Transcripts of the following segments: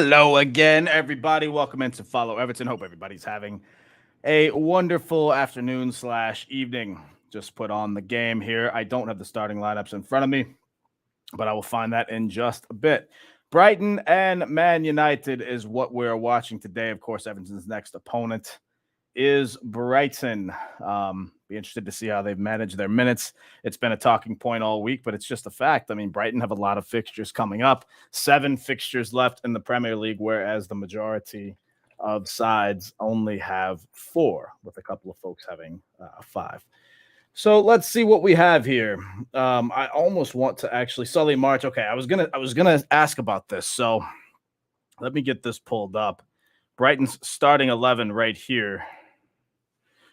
Hello again, everybody. Welcome into Follow Everton. Hope everybody's having a wonderful afternoon slash evening. Just put on the game here. I don't have the starting lineups in front of me, but I will find that in just a bit. Brighton and Man United is what we're watching today. Of course, Everton's next opponent is Brighton. Be interested to see how they've managed their minutes. It's been a talking point all week, but it's just a fact. I mean, Brighton have a lot of fixtures coming up, 7 fixtures left in the Premier League, whereas the majority of sides only have 4, with a couple of folks having 5. So let's see what we have here. I almost want to actually Sully March. Okay, I was gonna ask about this. So let me get this pulled up. Brighton's starting 11 right here.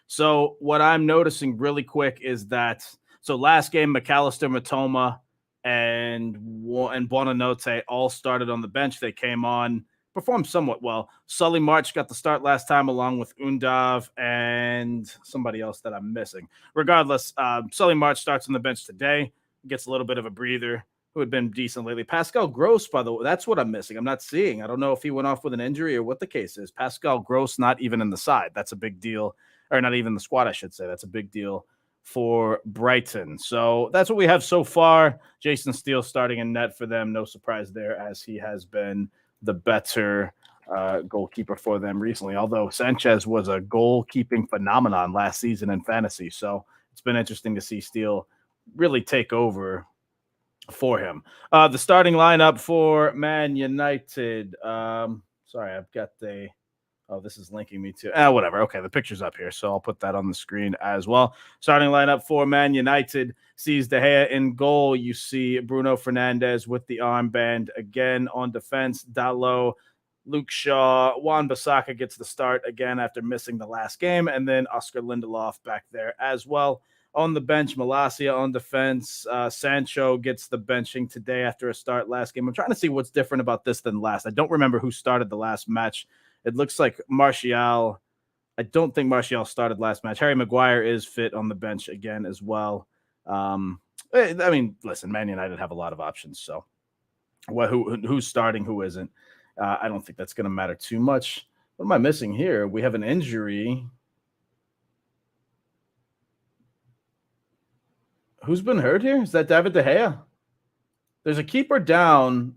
So what I'm noticing really quick is that last game McAllister, Matoma, and Buonanotte all started on the bench. They came on, performed somewhat well. Sully March got the start last time along with Undav and somebody else that I'm missing. Regardless, Sully March starts on the bench today, gets a little bit of a breather. Who had been decent lately. Pascal Gross, by the way, that's what I'm missing. I'm not seeing. I don't know if he went off with an injury or what the case is. Pascal Gross not even in the side. That's a big deal, or not even the squad, I should say. That's a big deal for Brighton. So that's what we have so far. Jason Steele starting in net for them. No surprise there, as he has been the better goalkeeper for them recently. Although Sanchez was a goalkeeping phenomenon last season in fantasy. So it's been interesting to see Steele really take over for him. The starting lineup for Man United. Sorry, I've got the. Oh, this is linking me to. Whatever. Okay, the picture's up here, so I'll put that on the screen as well. Starting lineup for Man United sees De Gea in goal. You see Bruno Fernandes with the armband again on defense. Dalot, Luke Shaw, Wan-Bissaka gets the start again after missing the last game, and then Oscar Lindelof back there as well. On the bench, Malacia on defense. Sancho gets the benching today after a start last game. I'm trying to see what's different about this than last. I don't remember who started the last match. It looks like Martial. I don't think Martial started last match. Harry Maguire is fit on the bench again as well. I mean, listen, Man United have a lot of options. So who's starting, who isn't? I don't think that's going to matter too much. What am I missing here? We have an injury. Who's been hurt here? Is that David De Gea? There's a keeper down.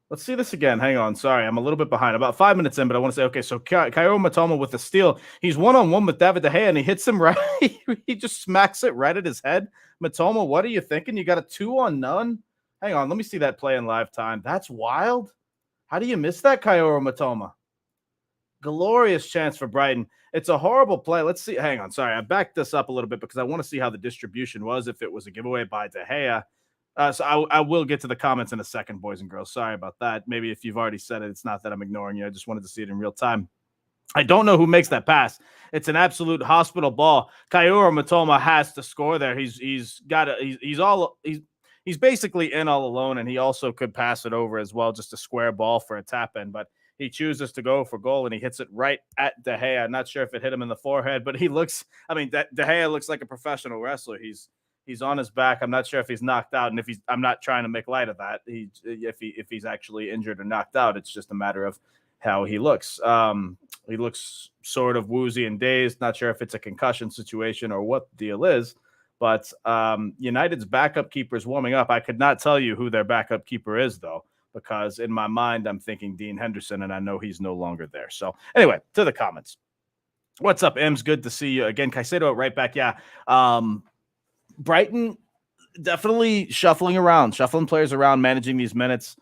Let's see this again. Hang on. Sorry, I'm a little bit behind. About 5 minutes in, but I want to say, okay, so Kairo Matoma with the steal. He's one-on-one with David De Gea, and he hits him right. He just smacks it right at his head. Matoma, what are you thinking? You got a 2-on-none? Hang on. Let me see that play in live time. That's wild. How do you miss that, Kairo Matoma? Glorious chance for Brighton. It's a horrible play. Let's see. Hang on. Sorry, I backed this up a little bit because I want to see how the distribution was, if it was a giveaway by De Gea. So I will get to the comments in a second, boys and girls. Sorry about that. Maybe if you've already said it, it's not that I'm ignoring you. I just wanted to see it in real time. I don't know who makes that pass. It's an absolute hospital ball. Kairo Matoma has to score there. He's basically in all alone, and he also could pass it over as well, just a square ball for a tap in, but he chooses to go for goal, and he hits it right at De Gea. I'm not sure if it hit him in the forehead, but De Gea looks like a professional wrestler. He's on his back. I'm not sure if he's knocked out, and I'm not trying to make light of that. If he's actually injured or knocked out, it's just a matter of how he looks. He looks sort of woozy and dazed. Not sure if it's a concussion situation or what the deal is. But United's backup keeper is warming up. I could not tell you who their backup keeper is, though, because in my mind, I'm thinking Dean Henderson, and I know he's no longer there. So anyway, to the comments. What's up, Ems? Good to see you again. Caicedo right back. Yeah. Brighton definitely shuffling players around, managing these minutes.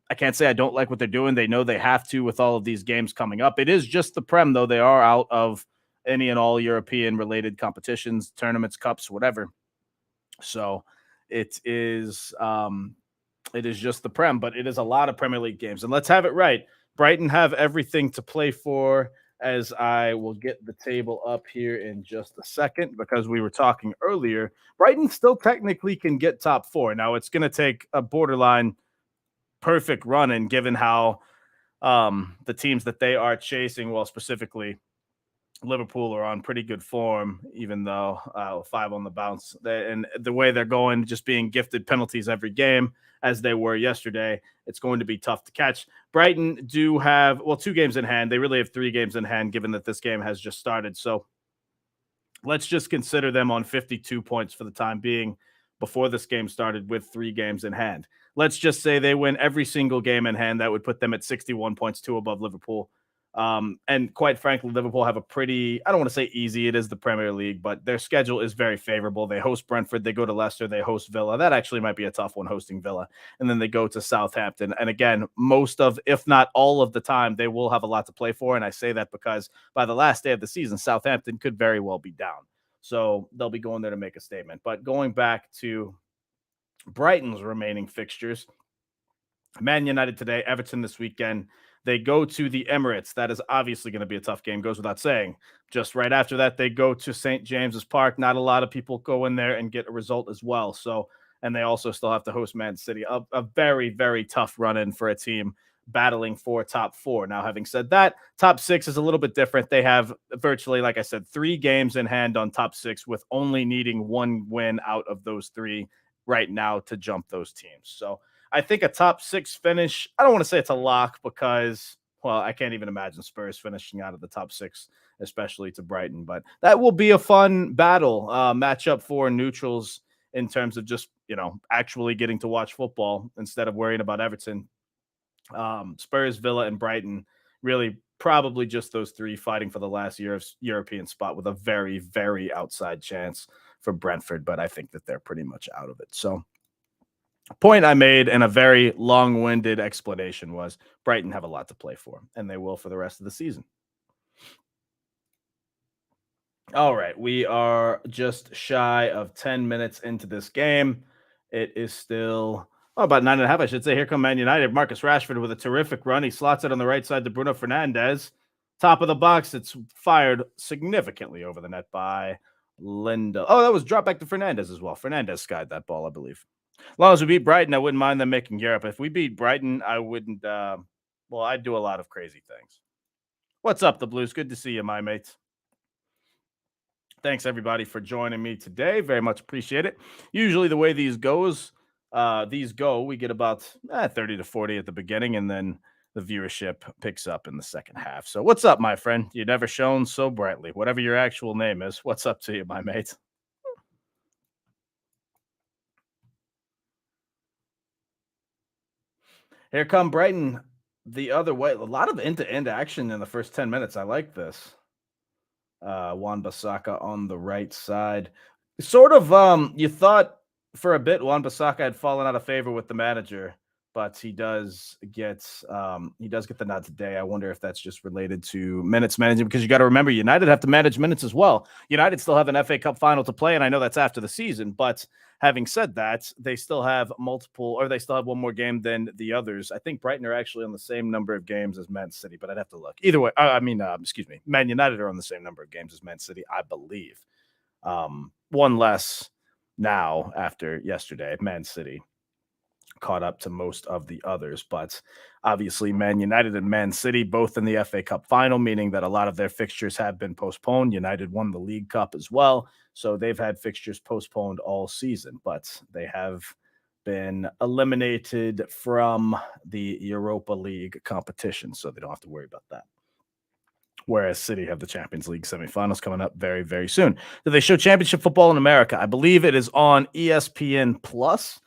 I can't say I don't like what they're doing. They know they have to with all of these games coming up. It is just the Prem, though. They are out of any and all European-related competitions, tournaments, cups, whatever. So it is just the Prem, but it is a lot of Premier League games. And let's have it right. Brighton have everything to play for, as I will get the table up here in just a second, because we were talking earlier. Brighton still technically can get top 4. Now, it's going to take a borderline perfect run, and given how the teams that they are chasing, well, specifically Liverpool are on pretty good form, even though 5 on the bounce. And the way they're going, just being gifted penalties every game, as they were yesterday, it's going to be tough to catch. Brighton do have, well, 2 games in hand. They really have 3 games in hand, given that this game has just started. So let's just consider them on 52 points for the time being before this game started with 3 games in hand. Let's just say they win every single game in hand. That would put them at 61 points, 2 above Liverpool. And quite frankly, Liverpool have a pretty, I don't want to say easy, it is the Premier League, but their schedule is very favorable. They host Brentford, they go to Leicester, they host Villa. That actually might be a tough one, hosting Villa. And then they go to Southampton. And again, most of, if not all of the time, they will have a lot to play for. And I say that because by the last day of the season, Southampton could very well be down. So they'll be going there to make a statement. But going back to Brighton's remaining fixtures, Man United today, Everton this weekend. They go to the Emirates. That is obviously going to be a tough game, goes without saying. Just right after that, they go to St. James's Park. Not a lot of people go in there and get a result as well. So, and they also still have to host Man City. A very, very tough run-in for a team battling for top 4. Now, having said that, top 6 is a little bit different. They have virtually, like I said, 3 games in hand on top 6, with only needing 1 win out of those 3 right now to jump those teams. So I think a top 6 finish, I don't want to say it's a lock because, well, I can't even imagine Spurs finishing out of the top 6, especially to Brighton. But that will be a fun battle, matchup for neutrals in terms of just, actually getting to watch football instead of worrying about Everton. Spurs, Villa, and Brighton, really probably just those 3 fighting for the last year of European spot, with a very, very outside chance for Brentford. But I think that they're pretty much out of it. So, point I made in a very long-winded explanation was Brighton have a lot to play for, and they will for the rest of the season. All right, we are just shy of 10 minutes into this game. It is still about 9.5, I should say. Here come Man United. Marcus Rashford with a terrific run. He slots it on the right side to Bruno Fernandes. Top of the box. It's fired significantly over the net by Linda. Oh, that was dropped back to Fernandes as well. Fernandes skied that ball, I believe. As long as we beat Brighton, I wouldn't mind them making Europe. If we beat Brighton, I wouldn't. I'd do a lot of crazy things. What's up, the Blues? Good to see you, my mates. Thanks, everybody, for joining me today. Very much appreciate it. Usually the way these go, we get about 30 to 40 at the beginning, and then the viewership picks up in the second half. So what's up, my friend? You never shone so brightly. Whatever your actual name is, what's up to you, my mate? Here come Brighton the other way. A lot of end-to-end action in the first 10 minutes. I like this. Wan-Bissaka on the right side. Sort of, you thought for a bit Wan-Bissaka had fallen out of favor with the manager, but he does get the nod today. I wonder if that's just related to minutes management, because you got to remember United have to manage minutes as well. United still have an FA Cup final to play, and I know that's after the season, but having said that, they still have they still have one more game than the others. I think Brighton are actually on the same number of games as Man City, but I'd have to look. Either way, Man United are on the same number of games as Man City, I believe. One less now after yesterday. Man City caught up to most of the others, but obviously Man United and Man City both in the FA Cup final, meaning that a lot of their fixtures have been postponed. United won the League Cup as well, so they've had fixtures postponed all season, but they have been eliminated from the Europa League competition, so they don't have to worry about that. Whereas City have the Champions League semifinals coming up very, very soon. Do they show championship football in America? I believe it is on ESPN Plus,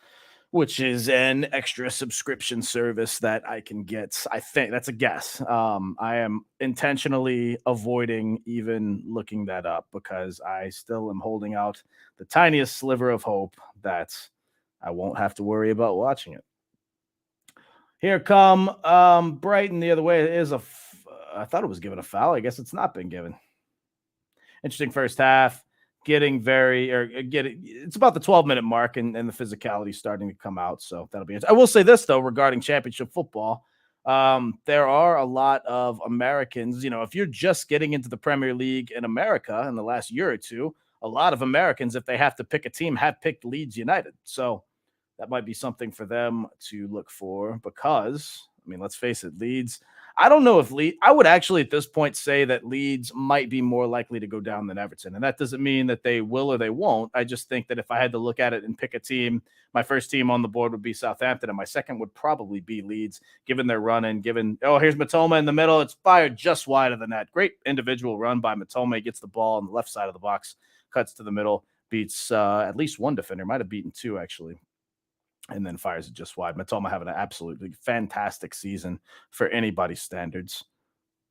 which is an extra subscription service that I can get. I think that's a guess. I am intentionally avoiding even looking that up because I still am holding out the tiniest sliver of hope that I won't have to worry about watching it. Here come Brighton the other way. It is I thought it was given a foul. I guess it's not been given. Interesting first half. It's about the 12-minute mark, and the physicality starting to come out. So that'll be it. I will say this, though, regarding championship football. There are a lot of Americans, if you're just getting into the Premier League in America in the last year or two, a lot of Americans, if they have to pick a team, have picked Leeds United. So that might be something for them to look for because, let's face it, Leeds, I don't know if I would actually at this point say that Leeds might be more likely to go down than Everton. And that doesn't mean that they will or they won't. I just think that if I had to look at it and pick a team, my first team on the board would be Southampton, and my second would probably be Leeds, given their run and given, oh, here's Matoma in the middle. It's fired just wide of the net. Great individual run by Matoma. He gets the ball on the left side of the box, cuts to the middle, beats at least one defender, might have beaten two actually, and then fires it just wide. Matoma having an absolutely fantastic season for anybody's standards.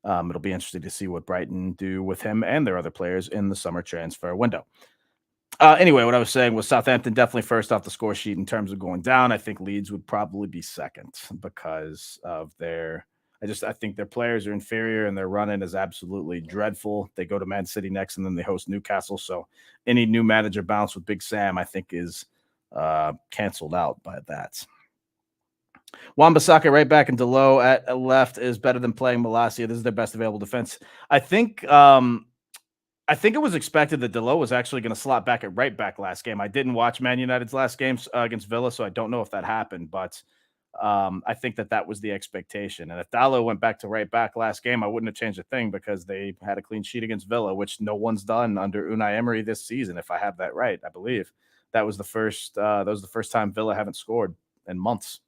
It'll be interesting to see what Brighton do with him and their other players in the summer transfer window. Anyway, what I was saying was Southampton definitely first off the score sheet in terms of going down. I think Leeds would probably be second because of their. I think their players are inferior and their run-in is absolutely dreadful. They go to Man City next and then they host Newcastle. So any new manager bounce with Big Sam, I think, is canceled out by that. Wan-Bissaka right back and Delo at left is better than playing Malacia. This is their best available defense. I think it was expected that Delo was actually going to slot back at right back last game. I didn't watch Man United's last game against Villa, so I don't know if that happened, but I think that was the expectation. And if Dalo went back to right back last game, I wouldn't have changed a thing because they had a clean sheet against Villa, which no one's done under Unai Emery this season. If I have that right, I believe that was the first time Villa haven't scored in months.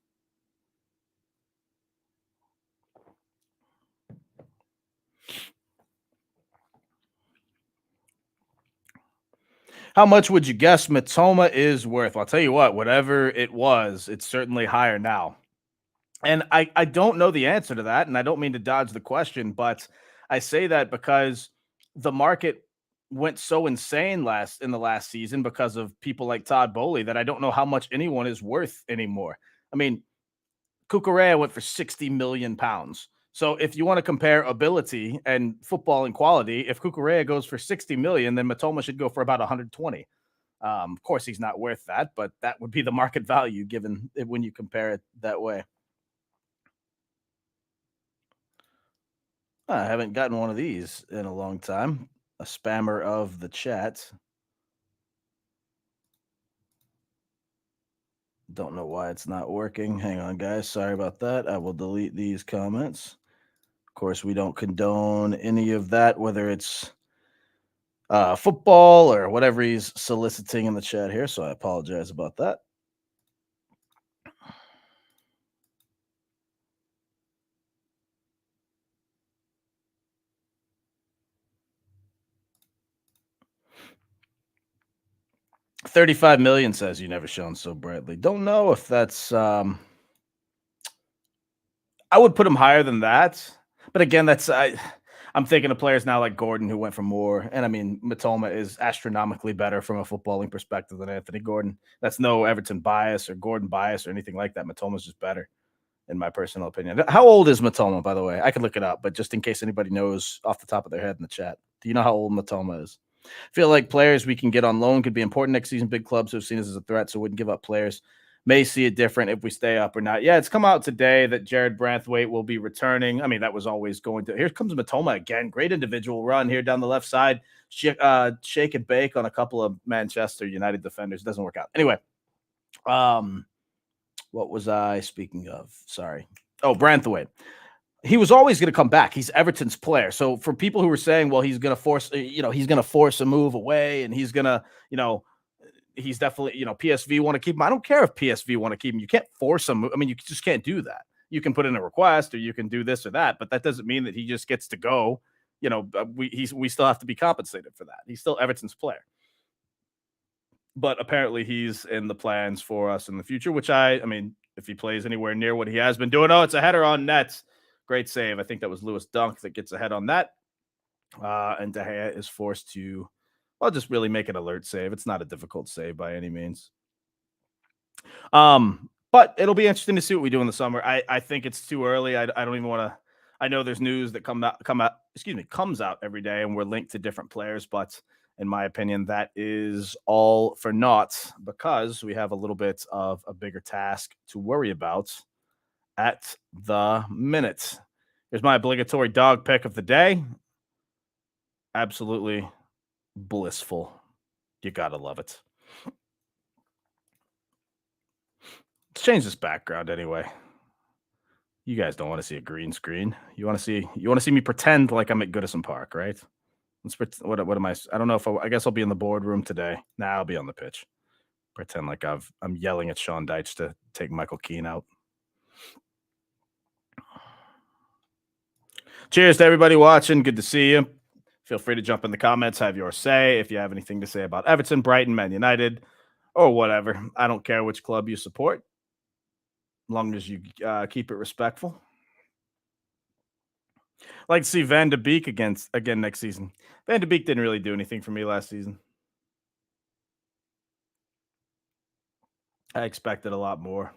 How much would you guess Matoma is worth? Well, I'll tell you what, whatever it was, it's certainly higher now. And I don't know the answer to that, and I don't mean to dodge the question, but I say that because the market went so insane in the last season because of people like Todd Bowley that I don't know how much anyone is worth anymore. I mean, Cucurella went for 60 million pounds. So if you want to compare ability and football and quality, if Cucurella goes for 60 million, then Matoma should go for about 120. Of course, he's not worth that, but that would be the market value given it when you compare it that way. I haven't gotten one of these in a long time. A spammer of the chat. Don't know why it's not working. Hang on, guys. Sorry about that. I will delete these comments. Of course, we don't condone any of that, whether it's football or whatever he's soliciting in the chat here. So I apologize about that. $35 million says you never shone so brightly. Don't know if that's I would put him higher than that. But again, I'm thinking of players now like Gordon who went for more. And I mean, Matoma is astronomically better from a footballing perspective than Anthony Gordon. That's no Everton bias or Gordon bias or anything like that. Matoma's just better, in my personal opinion. How old is Matoma, by the way? I could look it up, but just in case anybody knows off the top of their head in the chat, do you know how old Matoma is? Feel like players we can get on loan could be important next season. Big clubs who have seen us as a threat, so wouldn't give up players. May see it different if we stay up or not. Yeah, it's come out today that Jared Branthwaite will be returning. I mean, that was always going to. Here comes Matoma again. Great individual run here down the left side. Shake and bake on a couple of Manchester United defenders. Doesn't work out. Anyway, what was I speaking of? Sorry. Oh, Branthwaite. He was always going to come back. He's Everton's player. So for people who were saying, well, he's going to force, he's going to force a move away and he's going to, he's definitely, PSV want to keep him. I don't care if PSV want to keep him. You can't force him. I mean, you just can't do that. You can put in a request or you can do this or that, but that doesn't mean that he just gets to go. We still have to be compensated for that. He's still Everton's player. But apparently he's in the plans for us in the future, which I mean, if he plays anywhere near what he has been doing, it's a header on net. Great save. I think that was Lewis Dunk that gets ahead on that. And De Gea is forced to, just really make an alert save. It's not a difficult save by any means. But it'll be interesting to see what we do in the summer. I think it's too early. I don't even want to. I know there's news that comes out every day, and we're linked to different players. But in my opinion, that is all for naught because we have a little bit of a bigger task to worry about at the minute. Here's my obligatory dog pick of the day. Absolutely blissful. You gotta love it. Let's change this background anyway. You guys don't want to see a green screen. You want to see me pretend like I'm at Goodison Park, right? What am I? I don't know if I guess I'll be in the boardroom today. Nah, I'll be on the pitch. Pretend like I'm yelling at Sean Deitch to take Michael Keane out. Cheers to everybody watching. Good to see you. Feel free to jump in the comments, have your say. If you have anything to say about Everton, Brighton, Man United, or whatever, I don't care which club you support, as long as you keep it respectful. I'd like to see Van de Beek again next season. Van de Beek didn't really do anything for me last season. I expected a lot more.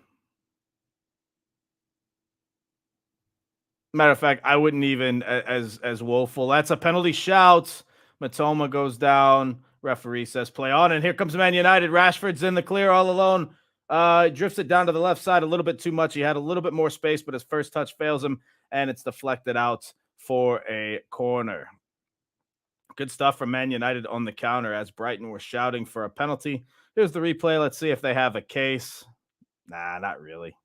Matter of fact, I wouldn't even as woeful. That's a penalty shout. Matoma goes down. Referee says play on, and here comes Man United. Rashford's in the clear all alone. Drifts it down to the left side a little bit too much. He had a little bit more space, but his first touch fails him, and it's deflected out for a corner. Good stuff from Man United on the counter as Brighton were shouting for a penalty. Here's the replay. Let's see if they have a case. Nah, not really.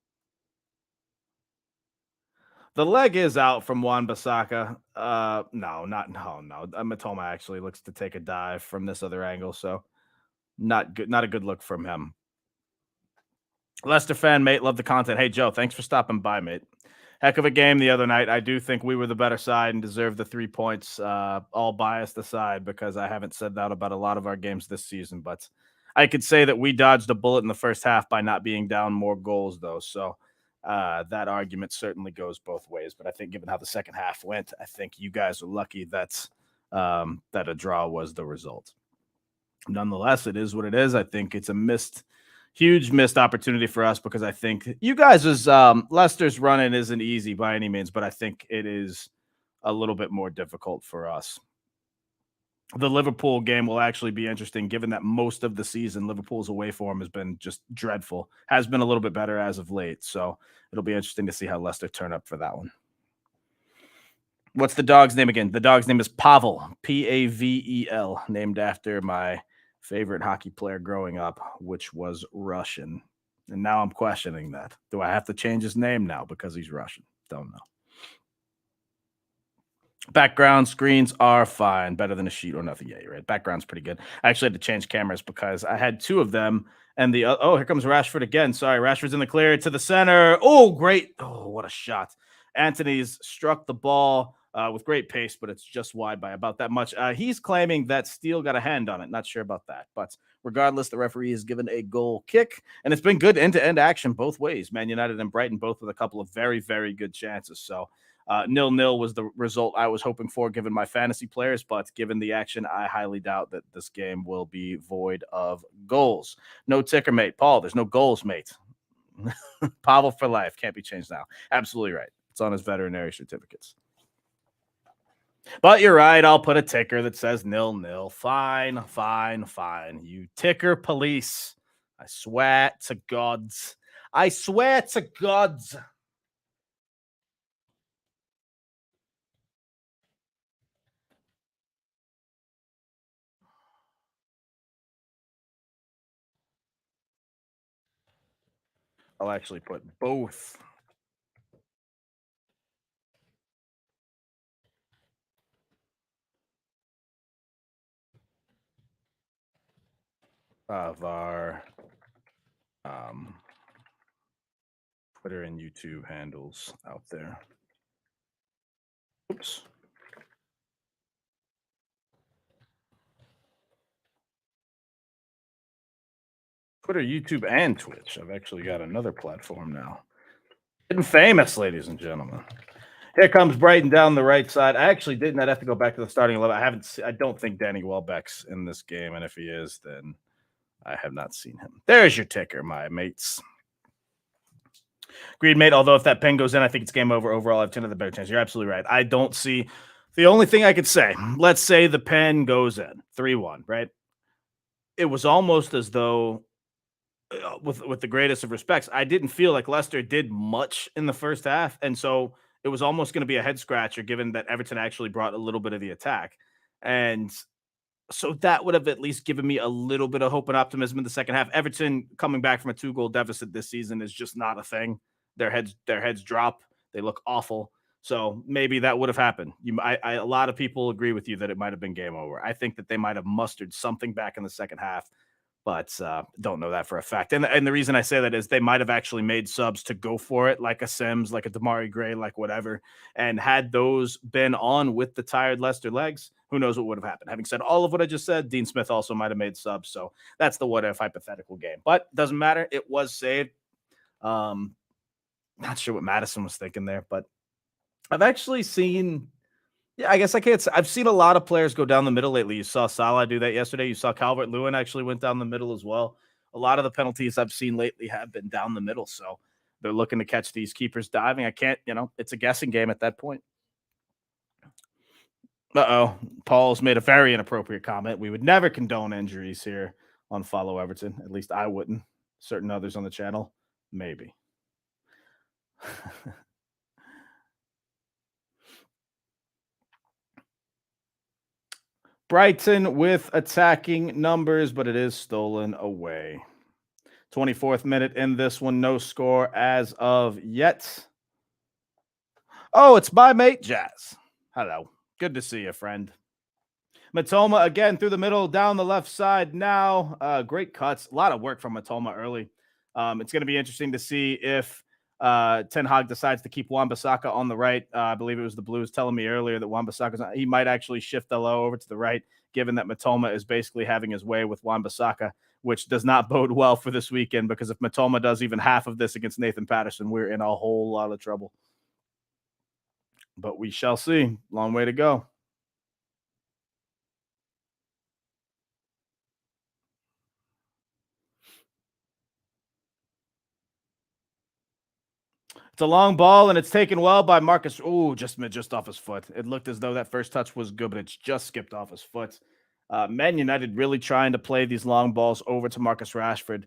The leg is out from Wan-Bissaka. No. Matoma actually looks to take a dive from this other angle, so not good. Not a good look from him. Leicester fan, mate. Love the content. Hey, Joe, thanks for stopping by, mate. Heck of a game the other night. I do think we were the better side and deserved the 3 points, all biased aside, because I haven't said that about a lot of our games this season. But I could say that we dodged a bullet in the first half by not being down more goals, though. So that argument certainly goes both ways. But I think given how the second half went, I think you guys are lucky that a draw was the result. Nonetheless, it is what it is. I think it's a huge missed opportunity for us because I think you guys' Leicester's running isn't easy by any means, but I think it is a little bit more difficult for us. The Liverpool game will actually be interesting given that most of the season Liverpool's away form has been just dreadful. Has been a little bit better as of late. So it'll be interesting to see how Leicester turn up for that one. What's the dog's name again? The dog's name is Pavel, Pavel, named after my favorite hockey player growing up, which was Russian. And now I'm questioning that. Do I have to change his name now because he's Russian? Don't know. Background screens are fine. Better than a sheet or nothing. Yeah, you're right. Background's pretty good. I actually had to change cameras because I had two of them. And here comes Rashford again. Sorry, Rashford's in the clear to the center. Oh, great. Oh, what a shot. Anthony's struck the ball with great pace, but it's just wide by about that much. He's claiming that Steele got a hand on it. Not sure about that. But regardless, the referee has given a goal kick. And it's been good end-to-end action both ways. Man United and Brighton both with a couple of very, very good chances. So 0-0 was the result I was hoping for given my fantasy players, but given the action, I highly doubt that this game will be void of goals. No ticker, mate. Paul, there's no goals, mate. Pavel for life. Can't be changed now. Absolutely right. It's on his veterinary certificates. But you're right. I'll put a ticker that says 0-0. Fine. You ticker police. I swear to gods. I'll actually put both. Of our Twitter and YouTube handles out there. Oops. Twitter, YouTube, and Twitch. I've actually got another platform now. Getting famous, ladies and gentlemen. Here comes Brighton down the right side. I actually didn't. I'd have to go back to the starting 11. I don't think Danny Welbeck's in this game, and if he is, then I have not seen him. There's your ticker, my mates. Agreed, mate. Although if that pin goes in, I think it's game over. Overall, I have 10 of the better chance. You're absolutely right. I don't see the only thing I could say. Let's say the pen goes in 3-1, right? It was almost as though, with the greatest of respects, I didn't feel like Leicester did much in the first half, and so it was almost going to be a head scratcher given that Everton actually brought a little bit of the attack, and so that would have at least given me a little bit of hope and optimism in the second half. Everton coming back from a 2-goal deficit this season is just not a thing. Their heads drop. They look awful. So maybe that would have happened. A lot of people agree with you that it might have been game over. I think that they might have mustered something back in the second half, but don't know that for a fact. And the reason I say that is they might have actually made subs to go for it, like a Sims, like a Damari Gray, like whatever. And had those been on with the tired Leicester legs, who knows what would have happened. Having said all of what I just said, Dean Smith also might have made subs. So that's the what if hypothetical game. But doesn't matter. It was saved. Um, Not sure what Madison was thinking there, but I've actually seen. Yeah, I guess I can't say. I've seen a lot of players go down the middle lately. You saw Salah do that yesterday. You saw Calvert-Lewin actually went down the middle as well. A lot of the penalties I've seen lately have been down the middle, so they're looking to catch these keepers diving. I can't, it's a guessing game at that point. Uh-oh. Paul's made a very inappropriate comment. We would never condone injuries here on Follow Everton. At least I wouldn't. Certain others on the channel, maybe. Brighton with attacking numbers, but it is stolen away. 24th minute in this one, no score as of yet. Oh, it's my mate Jazz. Hello. Good to see you, friend. Matoma again through the middle, down the left side now. Great cuts. A lot of work from Matoma early. It's going to be interesting to see if Ten Hag decides to keep Wan-Bissaka on the right. I believe it was the Blues telling me earlier that he might actually shift the low over to the right, given that Matoma is basically having his way with Wan-Bissaka, which does not bode well for this weekend, because if Matoma does even half of this against Nathan Patterson, we're in a whole lot of trouble. But we shall see. Long way to go. It's a long ball, and it's taken well by Marcus. Ooh, just off his foot. It looked as though that first touch was good, but it's just skipped off his foot. Man United really trying to play these long balls over to Marcus Rashford.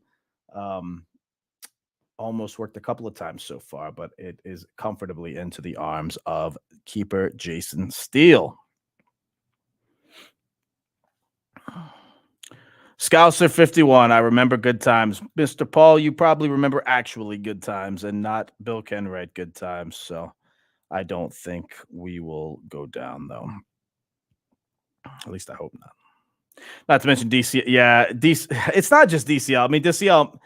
Almost worked a couple of times so far, but it is comfortably into the arms of keeper Jason Steele. Scouser 51. I remember good times. Mr. Paul, you probably remember actually good times and not Bill Kenwright good times. So I don't think we will go down, though. At least I hope not. Not to mention DC. Yeah, it's not just DCL. I mean, DCL,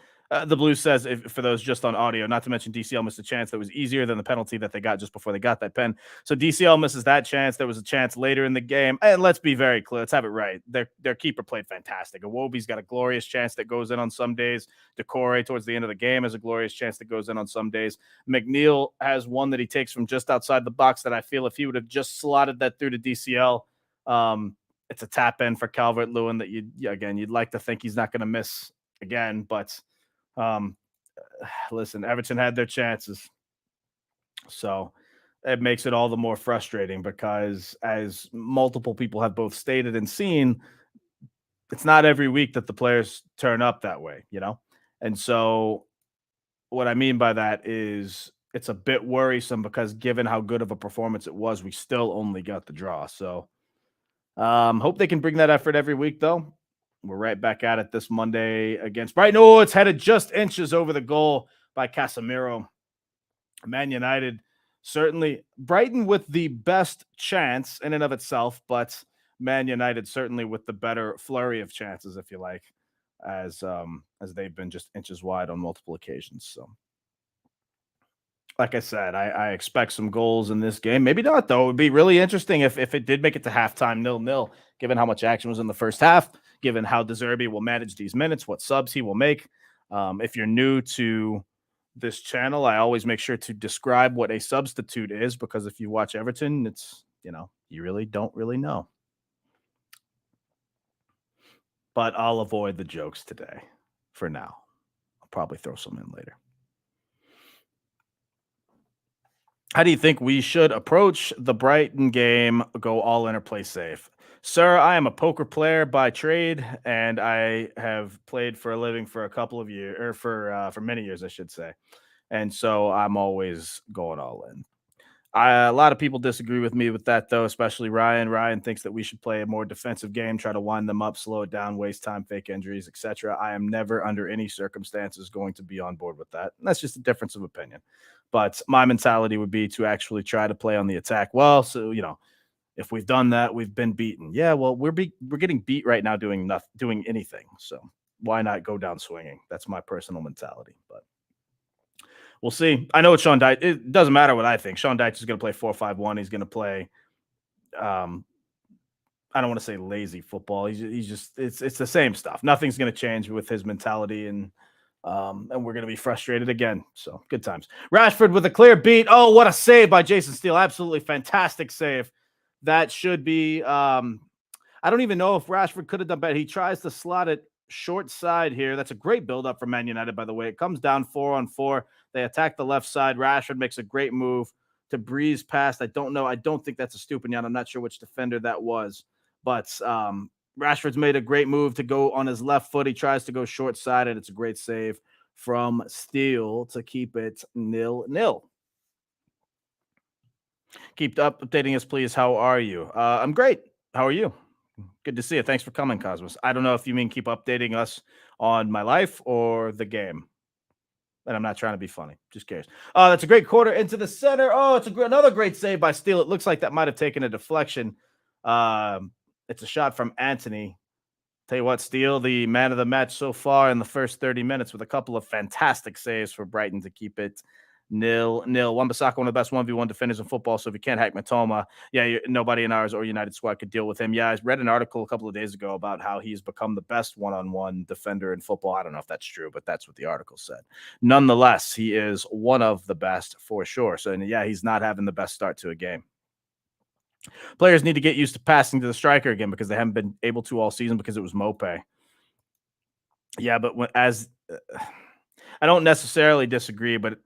the Blues says, for those just on audio, not to mention DCL missed a chance that was easier than the penalty that they got just before they got that pen. So DCL misses that chance. There was a chance later in the game. And let's be very clear. Let's have it right. Their keeper played fantastic. Iwobi's got a glorious chance that goes in on some days. Decore towards the end of the game has a glorious chance that goes in on some days. McNeil has one that he takes from just outside the box that I feel if he would have just slotted that through to DCL, it's a tap in for Calvert-Lewin that you'd like to think he's not going to miss again. But listen, Everton had their chances. So it makes it all the more frustrating because, as multiple people have both stated and seen, it's not every week that the players turn up that way, And so what I mean by that is it's a bit worrisome because given how good of a performance it was, we still only got the draw. So hope they can bring that effort every week, though. We're right back at it this Monday against Brighton. Oh, it's headed just inches over the goal by Casemiro. Man United, certainly Brighton with the best chance in and of itself, but Man United certainly with the better flurry of chances, if you like, as they've been just inches wide on multiple occasions. So, like I said, I expect some goals in this game. Maybe not, though. It would be really interesting if it did make it to halftime 0-0, given how much action was in the first half, given how De Zerbi will manage these minutes, what subs he will make. If you're new to this channel, I always make sure to describe what a substitute is, because if you watch Everton, it's, you really don't really know. But I'll avoid the jokes today for now. I'll probably throw some in later. How do you think we should approach the Brighton game? Go all in or play safe? Sir, I am a poker player by trade, and I have played for a living for a couple of years, or for many years, I should say. And so I'm always going all in. A lot of people disagree with me with that, though, especially Ryan. Ryan thinks that we should play a more defensive game, try to wind them up, slow it down, waste time, fake injuries, etc. I am never, under any circumstances, going to be on board with that. And that's just a difference of opinion. But my mentality would be to actually try to play on the attack well. So, if we've done that, we've been beaten. Yeah, well, we're getting beat right now doing nothing, doing anything. So why not go down swinging? That's my personal mentality. But we'll see. I know it's Sean Dyche. It doesn't matter what I think. Sean Dyche is going to play 4-5-1. He's going to play. Um, I don't want to say lazy football. He's just it's the same stuff. Nothing's going to change with his mentality, and we're going to be frustrated again. So good times. Rashford with a clear beat. Oh, what a save by Jason Steele! Absolutely fantastic save. That should be. I don't even know if Rashford could have done better. He tries to slot it short side here. That's a great build-up from Man United, by the way. It comes down 4-on-4. They attack the left side. Rashford makes a great move to breeze past. I don't know. I don't think that's a Stupinian. I'm not sure which defender that was. But Rashford's made a great move to go on his left foot. He tries to go short-sided. It's a great save from Steele to keep it 0-0. Keep updating us, please. How are you? I'm great. How are you? Good to see you. Thanks for coming, Cosmos. I don't know if you mean keep updating us on my life or the game. And I'm not trying to be funny. Just curious. Oh, that's a great quarter into the center. Oh, it's another great save by Steele. It looks like that might have taken a deflection. It's a shot from Anthony. Tell you what, Steele, the man of the match so far in the first 30 minutes with a couple of fantastic saves for Brighton to keep it 0-0. Wan-Bissaka, one of the best 1v1 defenders in football. So if you can't hack Matoma, nobody in ours or United squad could deal with him. Yeah, I read an article a couple of days ago about how he's become the best one-on-one defender in football. I don't know if that's true, but that's what the article said. Nonetheless, he is one of the best for sure. So, yeah, he's not having the best start to a game. Players need to get used to passing to the striker again because they haven't been able to all season because it was Mopé. Yeah, but I don't necessarily disagree, but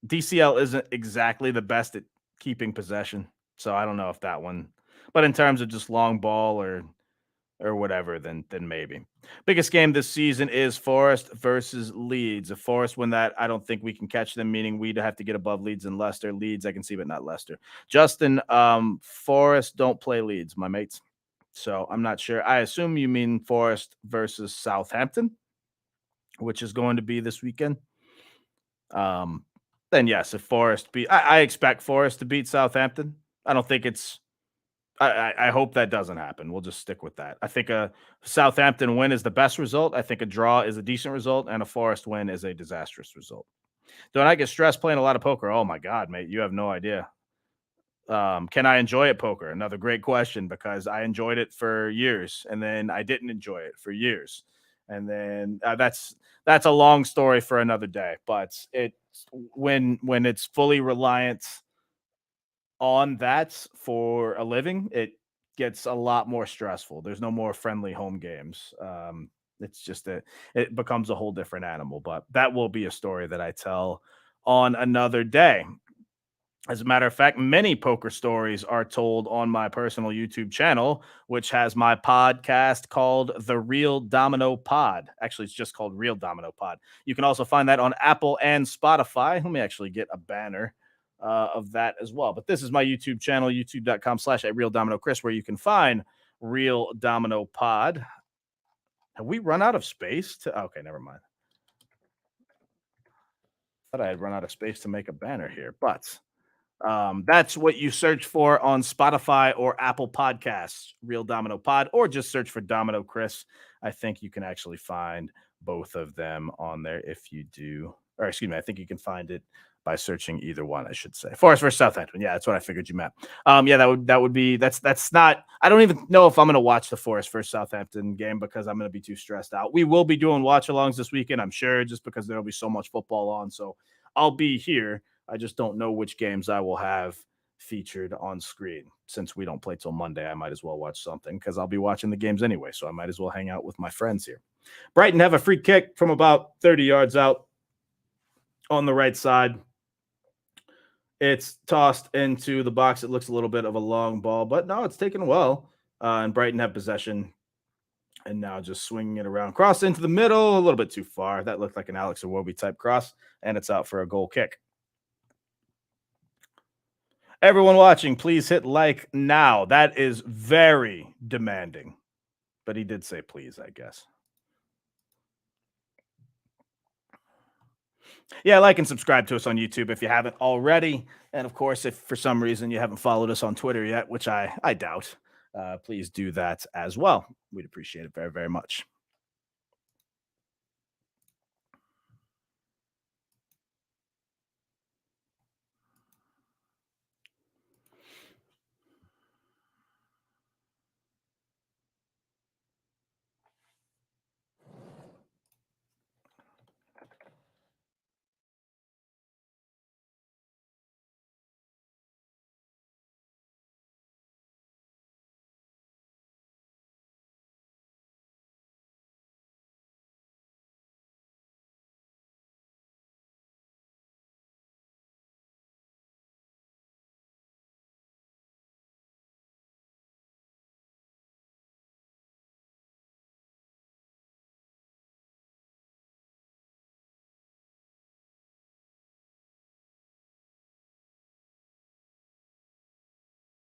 DCL isn't exactly the best at keeping possession. So I don't know if that one, but in terms of just long ball or whatever, then maybe. Biggest game this season is Forest versus Leeds. If Forest win that, I don't think we can catch them, meaning we'd have to get above Leeds and Leicester. Leeds, I can see, but not Leicester. Justin, Forest don't play Leeds, my mates. So I'm not sure. I assume you mean Forest versus Southampton, which is going to be this weekend. Then yes, if Forest I expect Forest to beat Southampton. I don't think it's I hope that doesn't happen. We'll just stick with that. I think a Southampton win is the best result. I think a draw is a decent result, and a Forest win is a disastrous result. Don't I get stressed playing a lot of poker? Oh my God, mate, you have no idea. Can I enjoy it, poker? Another great question, because I enjoyed it for years, and then I didn't enjoy it for years, and then that's a long story for another day. But when it's fully reliant on that for a living, it gets a lot more stressful. There's no more friendly home games. It's just it becomes a whole different animal. But that will be a story that I tell on another day. As a matter of fact, many poker stories are told on my personal YouTube channel, which has my podcast called The Real Domino Pod. Actually, it's just called Real Domino Pod. You can also find that on Apple and Spotify. Let me actually get a banner of that as well. But this is my YouTube channel, youtube.com/@RealDominoChris, where you can find Real Domino Pod. Have we run out of space? Okay, never mind. I thought I had run out of space to make a banner here, but that's what you search for on Spotify or Apple Podcasts, Real Domino Pod, or just search for Domino Chris. I think you can actually find both of them on there if you do. Or excuse me, I think you can find it by searching either one, I should say. Forest versus Southampton. Yeah, that's what I figured you meant. Yeah, that would be that's not. I don't even know if I'm going to watch the Forest versus Southampton game because I'm going to be too stressed out. We will be doing watch-alongs this weekend, I'm sure, just because there'll be so much football on. So I'll be here. I just don't know which games I will have featured on screen. Since we don't play till Monday, I might as well watch something because I'll be watching the games anyway. So I might as well hang out with my friends here. Brighton have a free kick from about 30 yards out on the right side. It's tossed into the box. It looks a little bit of a long ball, but no, it's taken well. And Brighton have possession. And now just swinging it around. Cross into the middle, a little bit too far. That looked like an Alex Iwobi type cross, and it's out for a goal kick. Everyone watching, please hit like now. That is very demanding. But he did say please, I guess. Yeah, like and subscribe to us on YouTube if you haven't already. And of course, if for some reason you haven't followed us on Twitter yet, which I doubt, please do that as well. We'd appreciate it very, very much.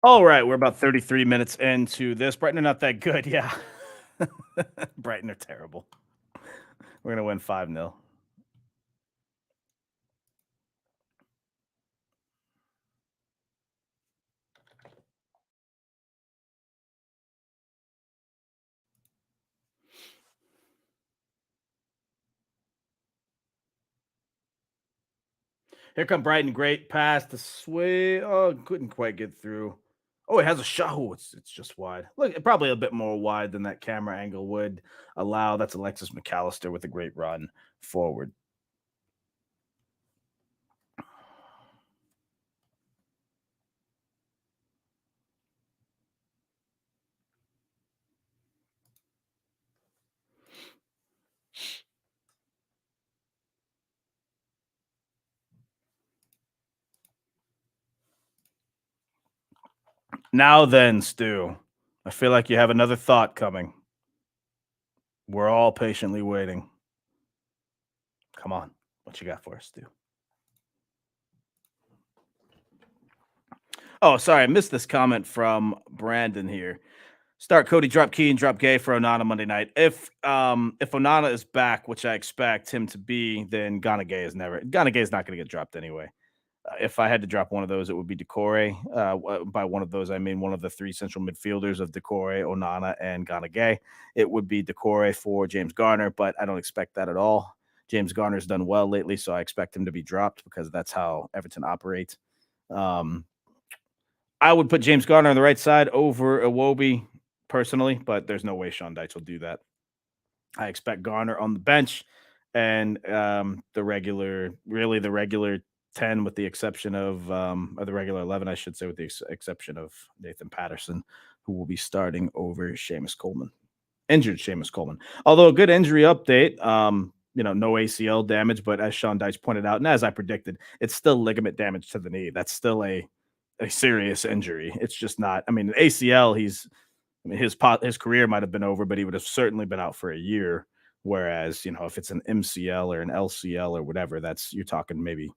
All right, we're about 33 minutes into this. Brighton are not that good. Yeah. Brighton are terrible. We're going to win 5-0. Here come Brighton. Great pass to Sway. Oh, couldn't quite get through. Oh, it has a shot. Oh, it's just wide. Look, probably a bit more wide than that camera angle would allow. That's Alexis McAllister with a great run forward. Now then, Stu, I feel like you have another thought coming. We're all patiently waiting. Come on. What you got for us, Stu? Oh, sorry. I missed this comment from Brandon here. Start Cody, drop Key, and drop Gay for Onana Monday night. If Onana is back, which I expect him to be, then Ghana Gay is not going to get dropped anyway. If I had to drop one of those, it would be Decore. By one of those, I mean one of the three central midfielders of Decore, Onana, and Ghana Gay. It would be Decore for James Garner, but I don't expect that at all. James Garner's done well lately, so I expect him to be dropped because that's how Everton operates. I would put James Garner on the right side over Iwobi personally, but there's no way Sean Dyche will do that. I expect Garner on the bench and the regular 10 with the exception of or the regular 11, I should say, with the exception of Nathan Patterson, who will be starting over Seamus Coleman. Injured Seamus Coleman. Although a good injury update, no ACL damage, but as Sean Dyche pointed out, and as I predicted, it's still ligament damage to the knee. That's still a serious injury. It's just not. I mean, ACL. His career might have been over, but he would have certainly been out for a year. Whereas, if it's an MCL or an LCL or whatever, you're talking maybe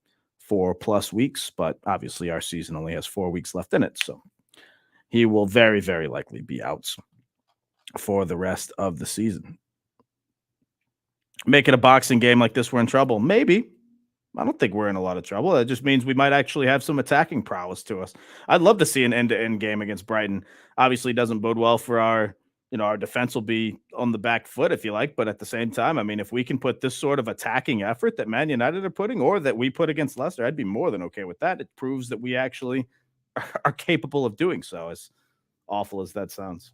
4+ weeks. But obviously, our season only has 4 weeks left in it, so he will very, very likely be out for the rest of the season. Make it a boxing game like this, we're in trouble. Maybe. I don't think we're in a lot of trouble. That just means we might actually have some attacking prowess to us. I'd love to see an end-to-end game against Brighton. Obviously, doesn't bode well for our defense will be on the back foot, if you like. But at the same time, I mean, if we can put this sort of attacking effort that Man United are putting or that we put against Leicester, I'd be more than okay with that. It proves that we actually are capable of doing so, as awful as that sounds.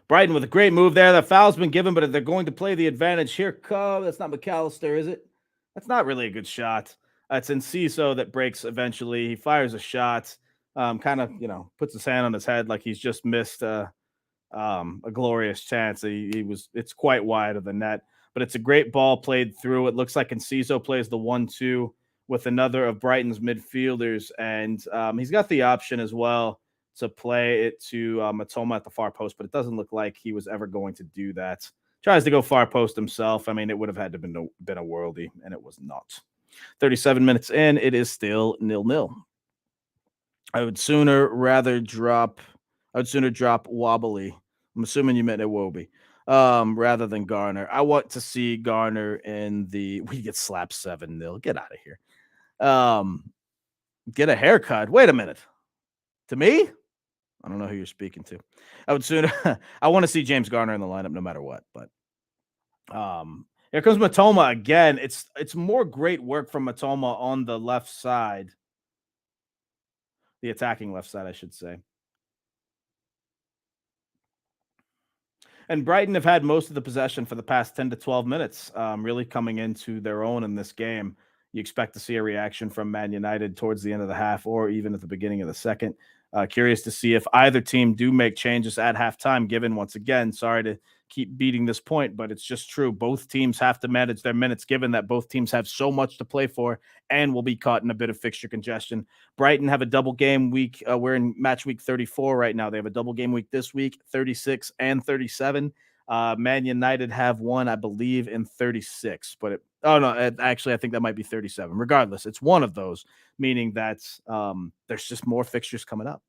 Brighton with a great move there. That foul's been given, but they're going to play the advantage. Here come. That's not McAllister, is it? That's not really a good shot. It's Enciso that breaks eventually. He fires a shot, kind of, puts his hand on his head like he's just missed a glorious chance. It's quite wide of the net, but it's a great ball played through. It looks like Enciso plays the 1-2 with another of Brighton's midfielders, and he's got the option as well to play it to Matoma at the far post, but it doesn't look like he was ever going to do that. Tries to go far post himself. I mean, it would have had to been a worldie, and it was not. 37 minutes in, it is still 0-0. I would sooner rather drop. I would sooner drop Wobbly. I'm assuming you meant Iwobi, rather than Garner. I want to see Garner in the. We get slapped 7-0. Get out of here. Get a haircut. Wait a minute. To me? I don't know who you're speaking to. I would sooner. I want to see James Garner in the lineup no matter what. But here comes Matoma again. It's more great work from Matoma on the left side, the attacking left side, I should say. And Brighton have had most of the possession for the past 10 to 12 minutes, really coming into their own in this game. You expect to see a reaction from Man United towards the end of the half or even at the beginning of the second. Curious to see if either team do make changes at halftime, given, once again, sorry to keep beating this point, but it's just true. Both teams have to manage their minutes, given that both teams have so much to play for and will be caught in a bit of fixture congestion. Brighton have a double game week. We're in match week 34 right now. They have a double game week this week, 36 and 37. Man United have one, I believe, in 36, but actually, I think that might be 37. Regardless, it's one of those, meaning that there's just more fixtures coming up.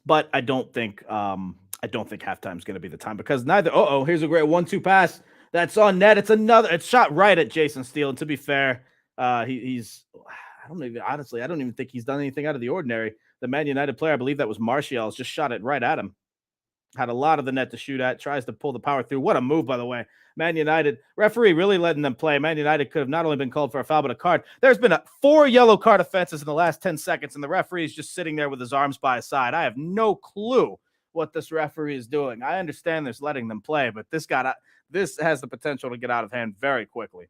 But I don't think halftime is going to be the time because neither. Here's a great 1-2 pass that's on net. It's shot right at Jason Steele. And to be fair, he's I don't even think he's done anything out of the ordinary. The Man United player, I believe that was Martial, just shot it right at him. Had a lot of the net to shoot at, tries to pull the power through. What a move, by the way. Man United, referee really letting them play. Man United could have not only been called for a foul, but a card. There's been 4 yellow card offenses in the last 10 seconds, and the referee is just sitting there with his arms by his side. I have no clue what this referee is doing. I understand there's letting them play, but this has the potential to get out of hand very quickly.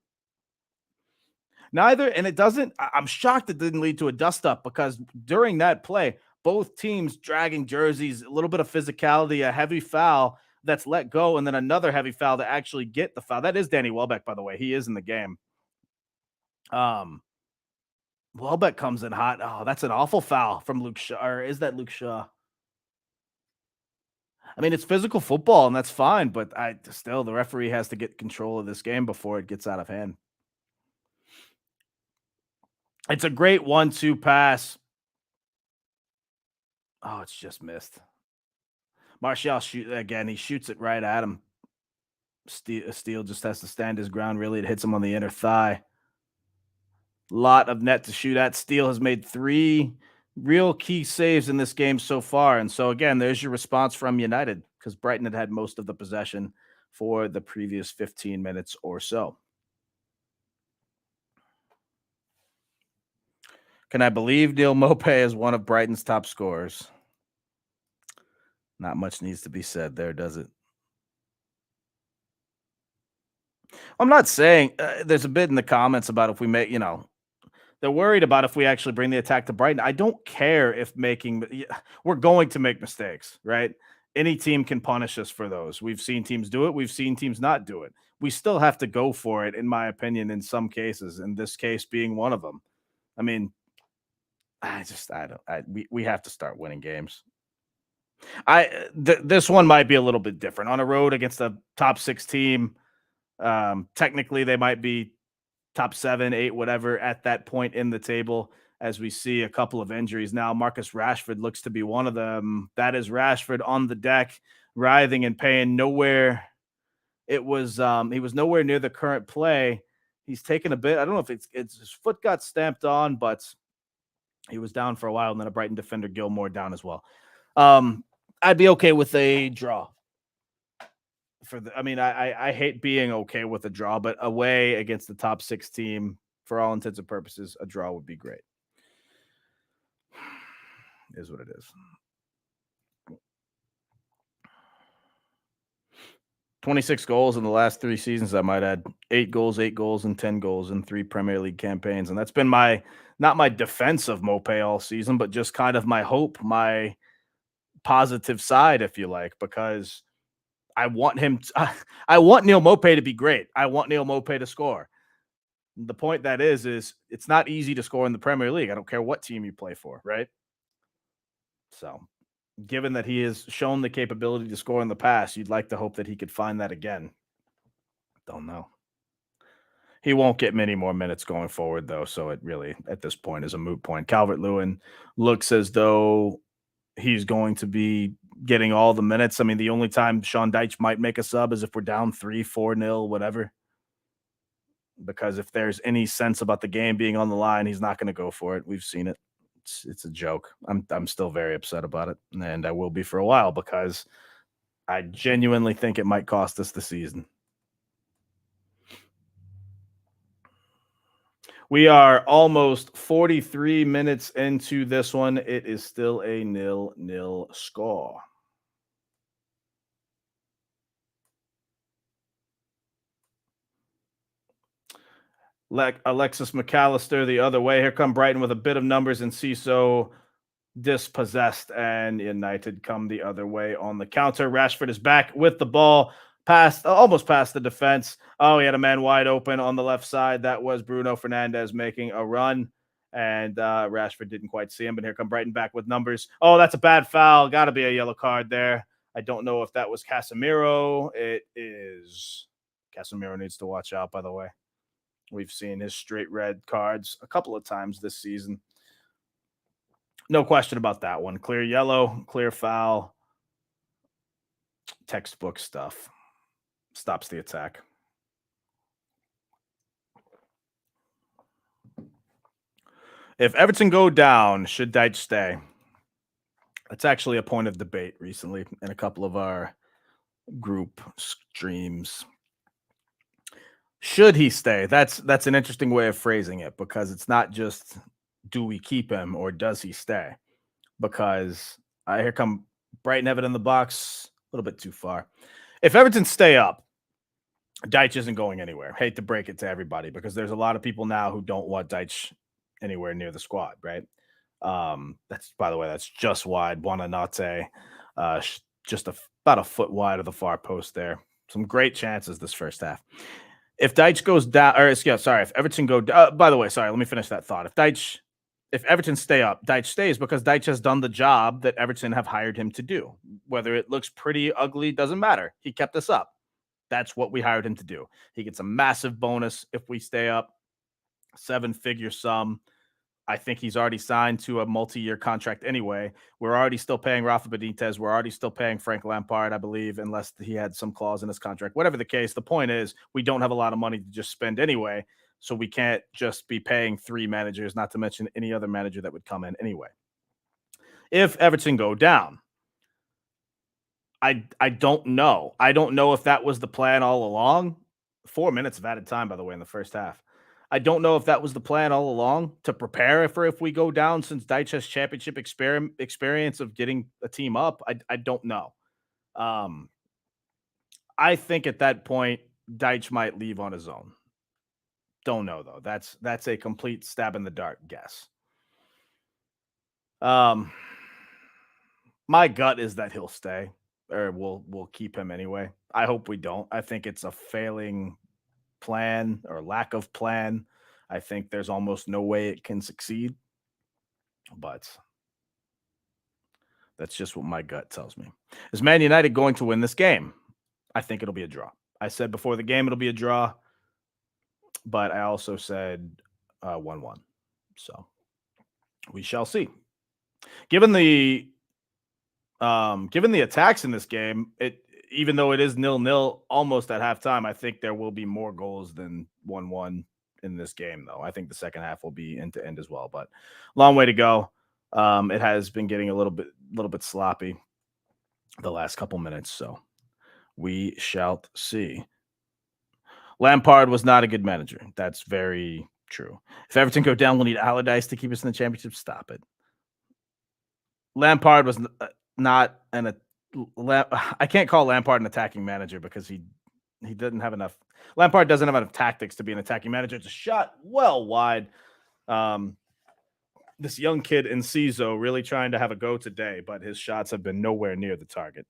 Neither, and it doesn't. I'm shocked it didn't lead to a dust up because during that play, both teams dragging jerseys, a little bit of physicality, a heavy foul that's let go, and then another heavy foul to actually get the foul. That is Danny Welbeck, by the way. He is in the game. Welbeck comes in hot. Oh, that's an awful foul from Luke Shaw. Or is that Luke Shaw? I mean, it's physical football, and that's fine, but the referee has to get control of this game before it gets out of hand. It's a great 1-2 pass. Oh, it's just missed. Martial he shoots it right at him. Steele just has to stand his ground. Really, it hits him on the inner thigh. Lot of net to shoot at. Steele has made 3 real key saves in this game so far. And so, again, there's your response from United because Brighton had most of the possession for the previous 15 minutes or so. Can I believe Neal Maupay is one of Brighton's top scorers? Not much needs to be said there, does it? I'm not saying there's a bit in the comments about if we make, they're worried about if we actually bring the attack to Brighton. I don't care if we're going to make mistakes, right? Any team can punish us for those. We've seen teams do it. We've seen teams not do it. We still have to go for it, in my opinion, in some cases, in this case being one of them. I mean, we have to start winning games. This one might be a little bit different on a road against a top 6 team. Technically, they might be top 7, 8, whatever at that point in the table. As we see a couple of injuries now, Marcus Rashford looks to be one of them. That is Rashford on the deck, writhing in pain. Nowhere. He was nowhere near the current play. He's taken a bit. I don't know if it's his foot got stamped on, but he was down for a while, and then a Brighton defender, Gilmore, down as well. I'd be okay with a draw. I hate being okay with a draw, but away against the top 6 team, for all intents and purposes, a draw would be great. Is what it is. 26 goals in the last 3 seasons, I might add. 8 goals, and 10 goals in 3 Premier League campaigns. And that's been not my defense of Maupay all season, but just kind of my hope, my positive side, if you like, because I want Neal Maupay to be great. I want Neal Maupay to score. The point that is it's not easy to score in the Premier League. I don't care what team you play for, right? So, given that he has shown the capability to score in the past, you'd like to hope that he could find that again. Don't know. He won't get many more minutes going forward, though. So it really, at this point, is a moot point. Calvert Lewin looks as though he's going to be getting all the minutes. I mean, the only time Sean Dyche might make a sub is if we're down 3-4-0, whatever. Because if there's any sense about the game being on the line, he's not going to go for it. We've seen it. It's a joke. I'm still very upset about it, and I will be for a while because I genuinely think it might cost us the season. We are almost 43 minutes into this one. It is still a 0-0 score. Alexis McAllister the other way. Here come Brighton with a bit of numbers, and Ciso dispossessed, and United come the other way on the counter. Rashford is back with the ball, almost past the defense. Oh, he had a man wide open on the left side. That was Bruno Fernandes making a run, and Rashford didn't quite see him. But here come Brighton back with numbers. Oh, that's a bad foul. Got to be a yellow card there. I don't know if that was Casemiro. It is. Casemiro needs to watch out, by the way. We've seen his straight red cards a couple of times this season. No question about that one. Clear yellow, clear foul. Textbook stuff. Stops the attack. If Everton go down, should Dyche stay? That's actually a point of debate recently in a couple of our group streams. Should he stay? That's an interesting way of phrasing it, because it's not just do we keep him or does he stay? Because here come Brighton Everton in the box, a little bit too far. If Everton stay up, Dyche isn't going anywhere. Hate to break it to everybody, because there's a lot of people now who don't want Dyche anywhere near the squad, right? That's, by the way, that's just wide. Buonanotte, just about a foot wide of the far post there. Some great chances this first half. If Dyche goes down, if Everton go down, by the way, let me finish that thought. If Everton stay up, Dyche stays because Dyche has done the job that Everton have hired him to do. Whether it looks pretty ugly, doesn't matter. He kept us up. That's what we hired him to do. He gets a massive bonus if we stay up, 7-figure sum. I think he's already signed to a multi-year contract anyway. We're already still paying Rafa Benitez. We're already still paying Frank Lampard, I believe, unless he had some clause in his contract. Whatever the case, the point is we don't have a lot of money to just spend anyway, so we can't just be paying 3 managers, not to mention any other manager that would come in anyway. If Everton go down, I don't know. I don't know if that was the plan all along. 4 minutes of added time, by the way, in the first half. I don't know if that was the plan all along to prepare for if we go down, since Dyche has championship experience of getting a team up. I don't know. I think at that point, Dyche might leave on his own. Don't know, though. That's a complete stab in the dark guess. My gut is that he'll stay, or we'll keep him anyway. I hope we don't. I think it's a failing plan or lack of plan. I think there's almost no way it can succeed, but that's just what my gut tells me. Is Man United going to win this game? I think it'll be a draw. I said before the game it'll be a draw, but I also said 1-1. So we shall see. Given the attacks in this game, even though it is 0-0 almost at halftime, I think there will be more goals than 1-1 in this game, though. I think the second half will be end to end as well, but long way to go. It has been getting a little bit sloppy the last couple minutes, so we shall see. Lampard was not a good manager. That's very true. If Everton go down, we'll need Allardyce to keep us in the championship. Stop it. Lampard was not I can't call Lampard an attacking manager because he doesn't have enough. Lampard doesn't have enough tactics to be an attacking manager. It's a shot well wide. This young kid in Ciso really trying to have a go today, but his shots have been nowhere near the target.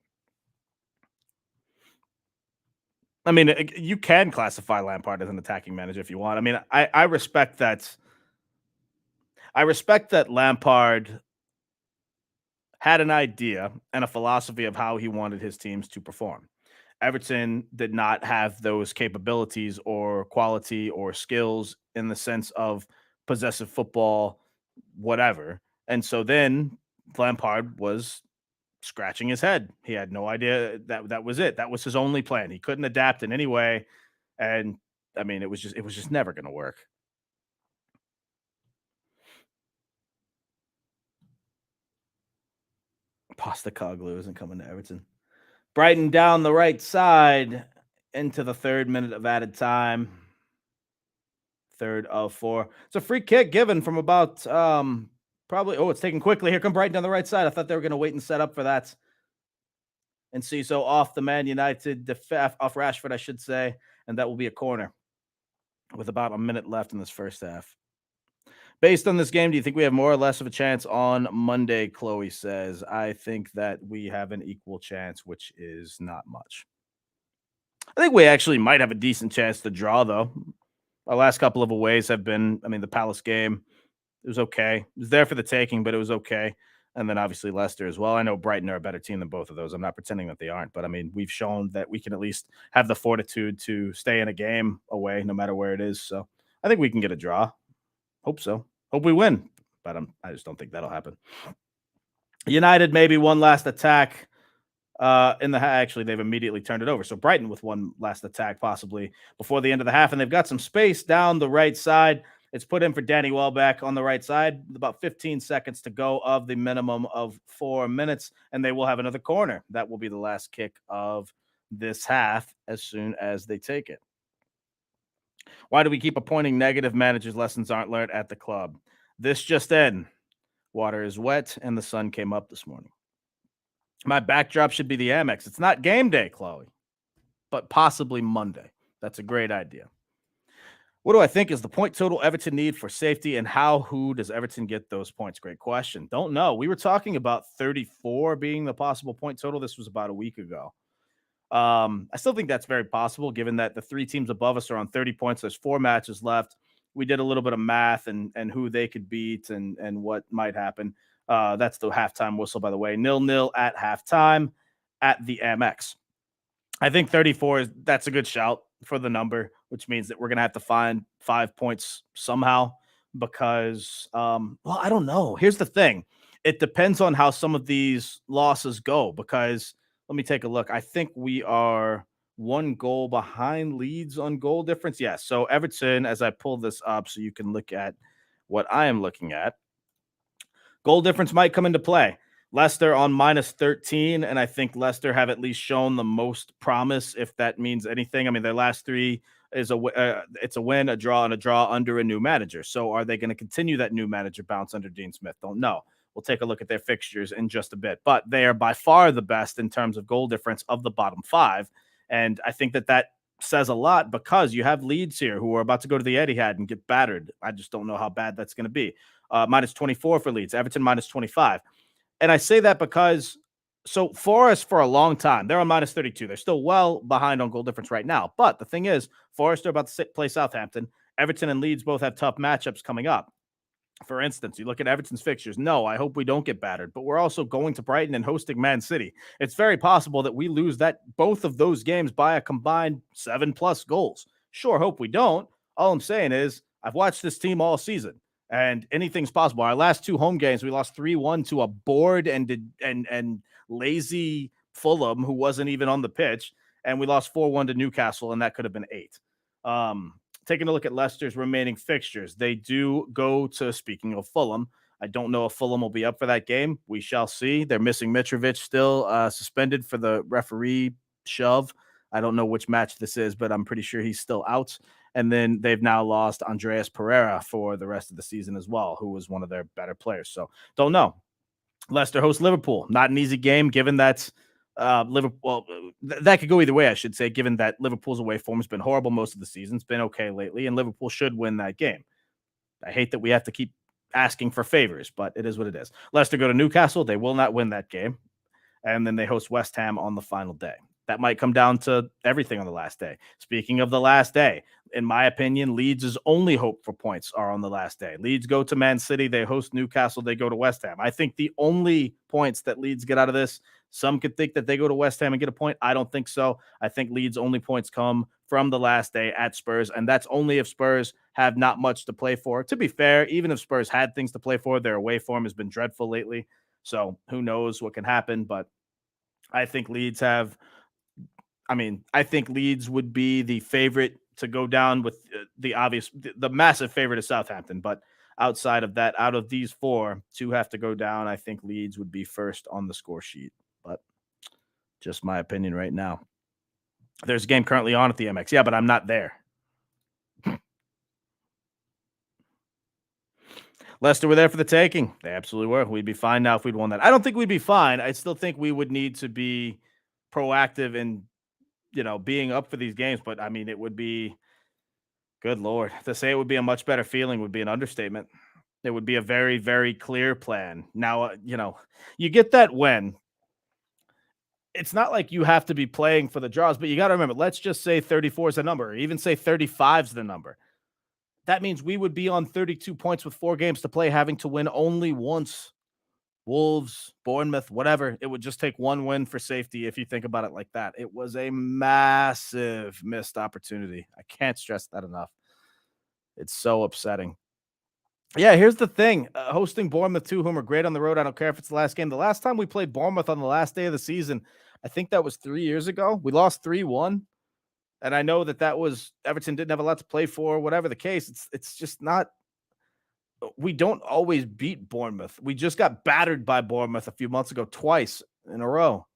I mean, you can classify Lampard as an attacking manager if you want. I mean, I respect that. I respect that Lampard had an idea and a philosophy of how he wanted his teams to perform. Everton did not have those capabilities or quality or skills in the sense of possessive football, whatever. And so then Lampard was scratching his head. He had no idea that was it. That was his only plan. He couldn't adapt in any way. And I mean, it was just never going to work. Postacoglu isn't coming to Everton. Brighton down the right side into the 3rd minute of added time. Third of 4. It's a free kick given from about probably. Oh, it's taken quickly. Here come Brighton down the right side. I thought they were going to wait and set up for that. And see, so off the Man United off Rashford, I should say, and that will be a corner with about a minute left in this first half. Based on this game, do you think we have more or less of a chance on Monday? Chloe says, I think that we have an equal chance, which is not much. I think we actually might have a decent chance to draw, though. Our last couple of aways have been, I mean, the Palace game, it was okay. It was there for the taking, but it was okay. And then obviously Leicester as well. I know Brighton are a better team than both of those. I'm not pretending that they aren't, but I mean, we've shown that we can at least have the fortitude to stay in a game away, no matter where it is. So I think we can get a draw. Hope so. Hope we win, but I just don't think that'll happen. United, maybe one last attack. Actually, they've immediately turned it over. So Brighton with one last attack possibly before the end of the half, and they've got some space down the right side. It's put in for Danny Welbeck on the right side. About 15 seconds to go of the minimum of 4 minutes, and they will have another corner. That will be the last kick of this half as soon as they take it. Why do we keep appointing negative managers? Lessons aren't learned at the club. This just in. Water is wet, and the sun came up this morning. My backdrop should be the Amex. It's not game day, Chloe, but possibly Monday. That's a great idea. What do I think is the point total Everton need for safety, and who does Everton get those points? Great question. Don't know. We were talking about 34 being the possible point total. This was about a week ago. I still think that's very possible, given that the 3 teams above us are on 30 points. There's 4 matches left. We did a little bit of math and who they could beat and what might happen. That's the halftime whistle, by the way. 0-0 at halftime at the Amex. I think 34 that's a good shout for the number, which means that we're gonna have to find 5 points somehow because well, I don't know. Here's the thing. It depends on how some of these losses go because let me take a look. I think we are 1 goal behind Leeds on goal difference. Yes. So Everton, as I pull this up so you can look at what I am looking at, goal difference might come into play. Leicester on -13, and I think Leicester have at least shown the most promise, if that means anything. I mean, their last 3 is it's a win, a draw, and a draw under a new manager. So are they going to continue that new manager bounce under Dean Smith? Don't know. We'll take a look at their fixtures in just a bit, but they are by far the best in terms of goal difference of the bottom 5, and I think that says a lot because you have Leeds here who are about to go to the Etihad and get battered. I just don't know how bad that's going to be. -24 for Leeds, Everton -25. And I say that because so Forest for a long time, they're on -32. They're still well behind on goal difference right now. But the thing is, Forest are about to play Southampton. Everton and Leeds both have tough matchups coming up. For instance, you look at Everton's fixtures. No, I hope we don't get battered, but we're also going to Brighton and hosting Man City. It's very possible that we lose both of those games by a combined 7+ goals. Sure, hope we don't. All I'm saying is I've watched this team all season and anything's possible. Our last 2 home games, we lost 3-1 to a bored and lazy Fulham who wasn't even on the pitch, and we lost 4-1 to Newcastle, and that could have been 8. Taking a look at Leicester's remaining fixtures, they do go to, speaking of Fulham, I don't know if Fulham will be up for that game. We shall see. They're missing Mitrovic still suspended for the referee shove. I don't know which match this is, but I'm pretty sure he's still out. And then they've now lost Andreas Pereira for the rest of the season as well, who was one of their better players. So don't know. Leicester hosts Liverpool. Not an easy game, given that Liverpool, that could go either way, I should say, given that Liverpool's away form has been horrible most of the season. It's been okay lately, and Liverpool should win that game. I hate that we have to keep asking for favors, but it is what it is. Leicester go to Newcastle. They will not win that game. And then they host West Ham on the final day. That might come down to everything on the last day. Speaking of the last day, in my opinion, Leeds' only hope for points are on the last day. Leeds go to Man City, they host Newcastle, they go to West Ham. I think the only points that Leeds get out of this, some could think that they go to West Ham and get a point. I don't think so. I think Leeds' only points come from the last day at Spurs, and that's only if Spurs have not much to play for. To be fair, even if Spurs had things to play for, their away form has been dreadful lately. So who knows what can happen, but I think Leeds have I think Leeds would be the favorite to go down with the massive favorite of Southampton. But outside of that, out of these four, two have to go down. I think Leeds would be first on the score sheet. But just my opinion right now. There's a game currently on at the MX. Yeah, but I'm not there. Leicester were there for the taking. They absolutely were. We'd be fine now if we'd won that. I don't think we'd be fine. I still think we would need to be proactive in being up for these games, but it would be good Lord. To say it would be a much better feeling would be an understatement. It would be a very, very clear plan. Now, you get that when it's not like you have to be playing for the draws, but you got to remember, let's just say 34 is the number, or even say 35 is the number. That means we would be on 32 points with 4 games to play, having to win only once. Wolves, Bournemouth, whatever. It would just take one win for safety if you think about it like that. It was a massive missed opportunity. I can't stress that enough. It's so upsetting. Yeah, here's the thing. Hosting Bournemouth, too, whom are great on the road. I don't care if it's the last game. The last time we played Bournemouth on the last day of the season, I think that was 3 years ago. We lost 3-1. And I know that was Everton didn't have a lot to play for, whatever the case. It's just not. We don't always beat Bournemouth. We just got battered by Bournemouth a few months ago, twice in a row.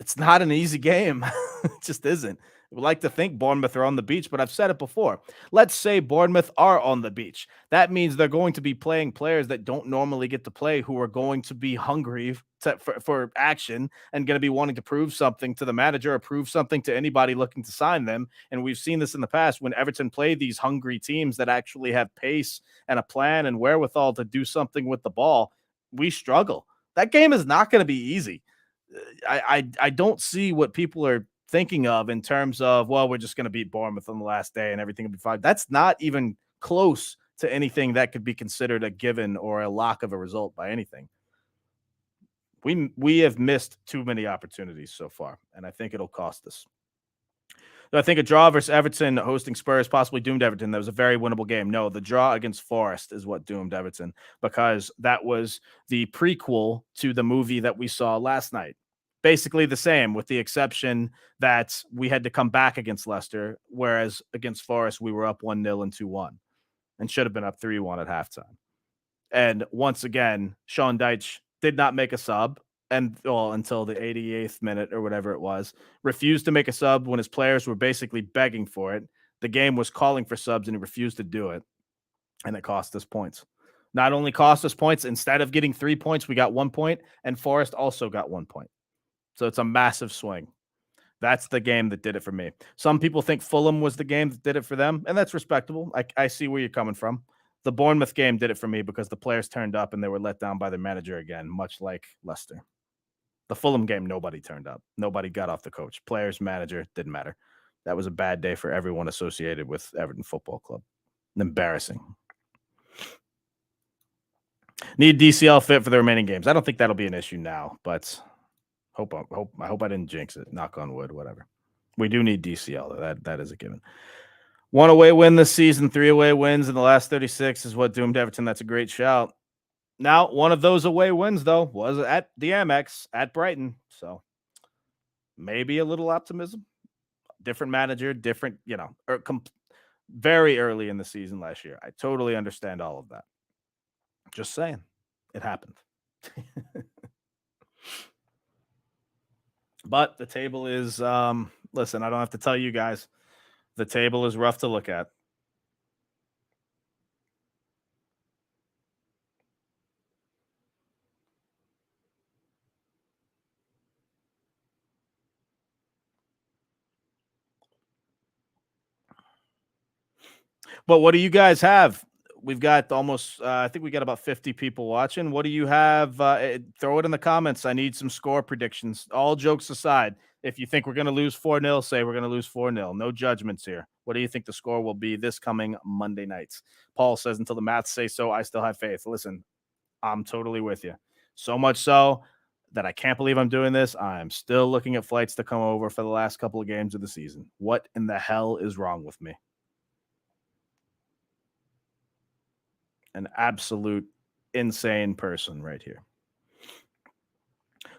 It's not an easy game. It just isn't. We like to think Bournemouth are on the beach, but I've said it before. Let's say Bournemouth are on the beach. That means they're going to be playing players that don't normally get to play, who are going to be hungry for action and going to be wanting to prove something to the manager or prove something to anybody looking to sign them. And we've seen this in the past when Everton play these hungry teams that actually have pace and a plan and wherewithal to do something with the ball. We struggle. That game is not going to be easy. I don't see what people are thinking of in terms of, well, we're just going to beat Bournemouth on the last day and everything will be fine. That's not even close to anything that could be considered a given or a lock of a result by anything. We have missed too many opportunities so far, and I think it'll cost us. I think a draw versus Everton hosting Spurs possibly doomed Everton. That was a very winnable game. No, the draw against Forest is what doomed Everton, because that was the prequel to the movie that we saw last night. Basically the same, with the exception that we had to come back against Leicester, whereas against Forest, we were up 1-0 and 2-1 and should have been up 3-1 at halftime. And once again, Sean Dyche did not make a sub until the 88th minute or whatever it was, refused to make a sub when his players were basically begging for it. The game was calling for subs and he refused to do it. And it cost us points. Not only cost us points, instead of getting 3 points, we got 1 point, and Forest also got 1 point. So it's a massive swing. That's the game that did it for me. Some people think Fulham was the game that did it for them, and that's respectable. I see where you're coming from. The Bournemouth game did it for me because the players turned up and they were let down by their manager again, much like Leicester. The Fulham game, nobody turned up. Nobody got off the coach. Players, manager, didn't matter. That was a bad day for everyone associated with Everton Football Club. Embarrassing. Need DCL fit for the remaining games. I don't think that'll be an issue now, but I hope I didn't jinx it. Knock on wood, whatever. We do need DCL, though. That is a given. 1 away win this season, 3 away wins in the last 36 is what doomed Everton. That's a great shout. Now, one of those away wins, though, was at the Amex at Brighton. So maybe a little optimism. Different manager, different, very early in the season last year. I totally understand all of that. Just saying, it happened. But the table is, listen, I don't have to tell you guys, the table is rough to look at. But what do you guys have? We've got almost, I think we got about 50 people watching. What do you have? Throw it in the comments. I need some score predictions. All jokes aside, if you think we're going to lose 4-0, say we're going to lose 4-0. No judgments here. What do you think the score will be this coming Monday nights? Paul says, until the maths say so, I still have faith. Listen, I'm totally with you. So much so that I can't believe I'm doing this. I'm still looking at flights to come over for the last couple of games of the season. What in the hell is wrong with me? An absolute insane person right here.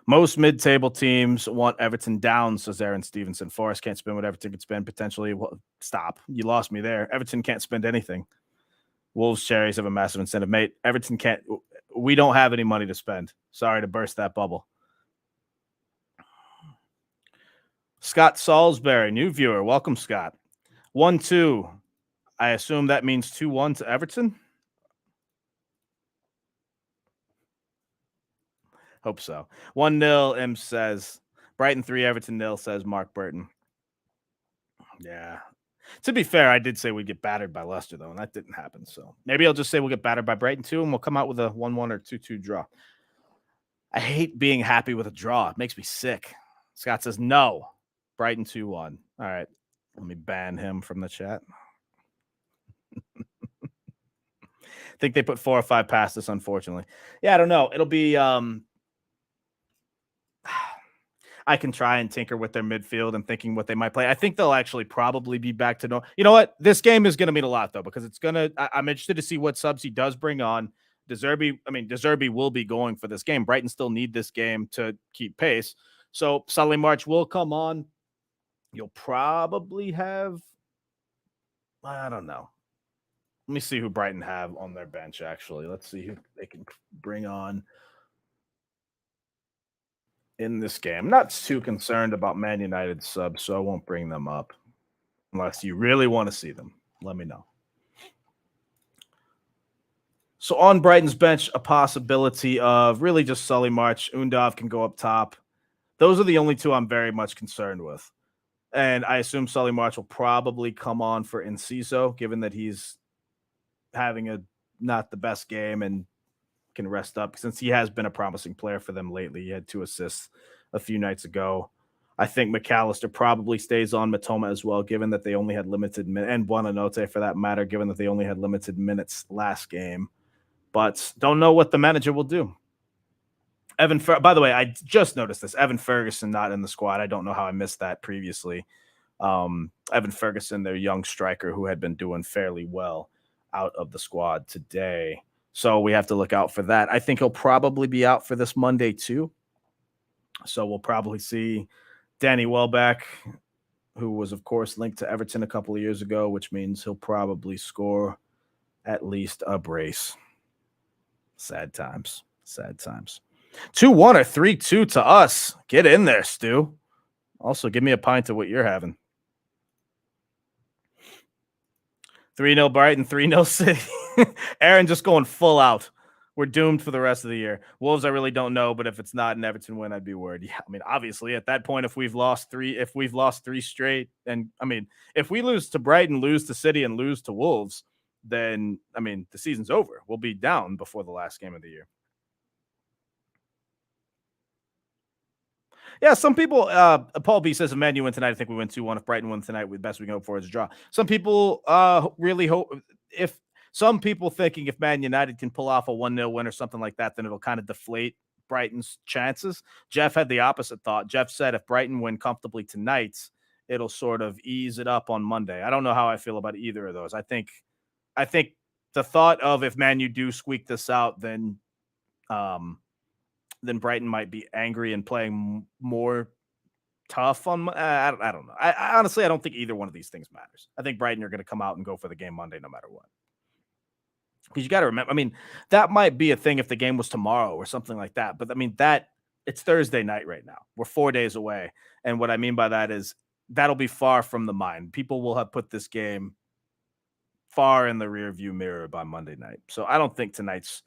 Most mid-table teams want Everton down, says Aaron Stevenson. Forest can't spend what Everton could spend potentially. Well, stop. You lost me there. Everton can't spend anything. Wolves Cherries have a massive incentive. Mate, Everton can't. We don't have any money to spend. Sorry to burst that bubble. Scott Salisbury, new viewer. Welcome, Scott. 1-2. I assume that means 2-1 to Everton. Hope so. 1-0, M says. Brighton 3, Everton 0, says Mark Burton. Yeah. To be fair, I did say we'd get battered by Leicester, though, and that didn't happen. So maybe I'll just say we'll get battered by Brighton, too, and we'll come out with a 1-1 or 2-2 draw. I hate being happy with a draw. It makes me sick. Scott says no. Brighton 2-1. All right. Let me ban him from the chat. I think they put 4 or 5 past us, unfortunately. Yeah, I don't know. It'll be I can try and tinker with their midfield and thinking what they might play. I think they'll actually probably be back to normal. You know what? This game is going to mean a lot, though, because it's going to – I'm interested to see what subs he does bring on. De Zerbi will be going for this game. Brighton still need this game to keep pace. So Solly March will come on. You'll probably have – I don't know. Let me see who Brighton have on their bench, actually. Let's see who they can bring on in this game. I'm not too concerned about Man United subs, so I won't bring them up unless you really want to see them. Let me know. So on Brighton's bench, a possibility of really just Solly March. Undav can go up top. Those are the only two I'm very much concerned with. And I assume Solly March will probably come on for Enciso, given that he's having a not the best game and can rest up, since he has been a promising player for them lately. He had 2 assists a few nights ago. I think McAllister probably stays on, Matoma as well, given that they only had limited minutes, and Buonanotte for that matter, given that they only had limited minutes last game. But don't know what the manager will do. By the way, I just noticed this. Evan Ferguson not in the squad. I don't know how I missed that previously. Evan Ferguson, their young striker who had been doing fairly well, out of the squad today. So we have to look out for that. I think he'll probably be out for this Monday too. So we'll probably see Danny Welbeck, who was, of course, linked to Everton a couple of years ago, which means he'll probably score at least a brace. Sad times. Sad times. 2-1 or 3-2 to us. Get in there, Stu. Also, give me a pint of what you're having. 3-0 Brighton, 3-0 City. Aaron just going full out. We're doomed for the rest of the year. Wolves, I really don't know, but if it's not an Everton win, I'd be worried. Yeah, I mean, obviously, at that point, if we've lost three straight, and I mean, if we lose to Brighton, lose to City, and lose to Wolves, then I mean, the season's over. We'll be down before the last game of the year. Yeah, some people, Paul B says, if Man U win tonight, I think we win 2-1. If Brighton win tonight, the best we can hope for is a draw. Some people really hope, if some people thinking if Man United can pull off a 1-0 win or something like that, then it'll kind of deflate Brighton's chances. Jeff had the opposite thought. Jeff said if Brighton win comfortably tonight, it'll sort of ease it up on Monday. I don't know how I feel about either of those. I think the thought of if Man U do squeak this out, then Brighton might be angry and playing more tough on. I don't know. I honestly, I don't think either one of these things matters. I think Brighton are going to come out and go for the game Monday no matter what. Because you got to remember, I mean, that might be a thing if the game was tomorrow or something like that. But I mean, it's Thursday night right now. We're 4 days away. And what I mean by that is that'll be far from the mind. People will have put this game far in the rear view mirror by Monday night. So I don't think tonight's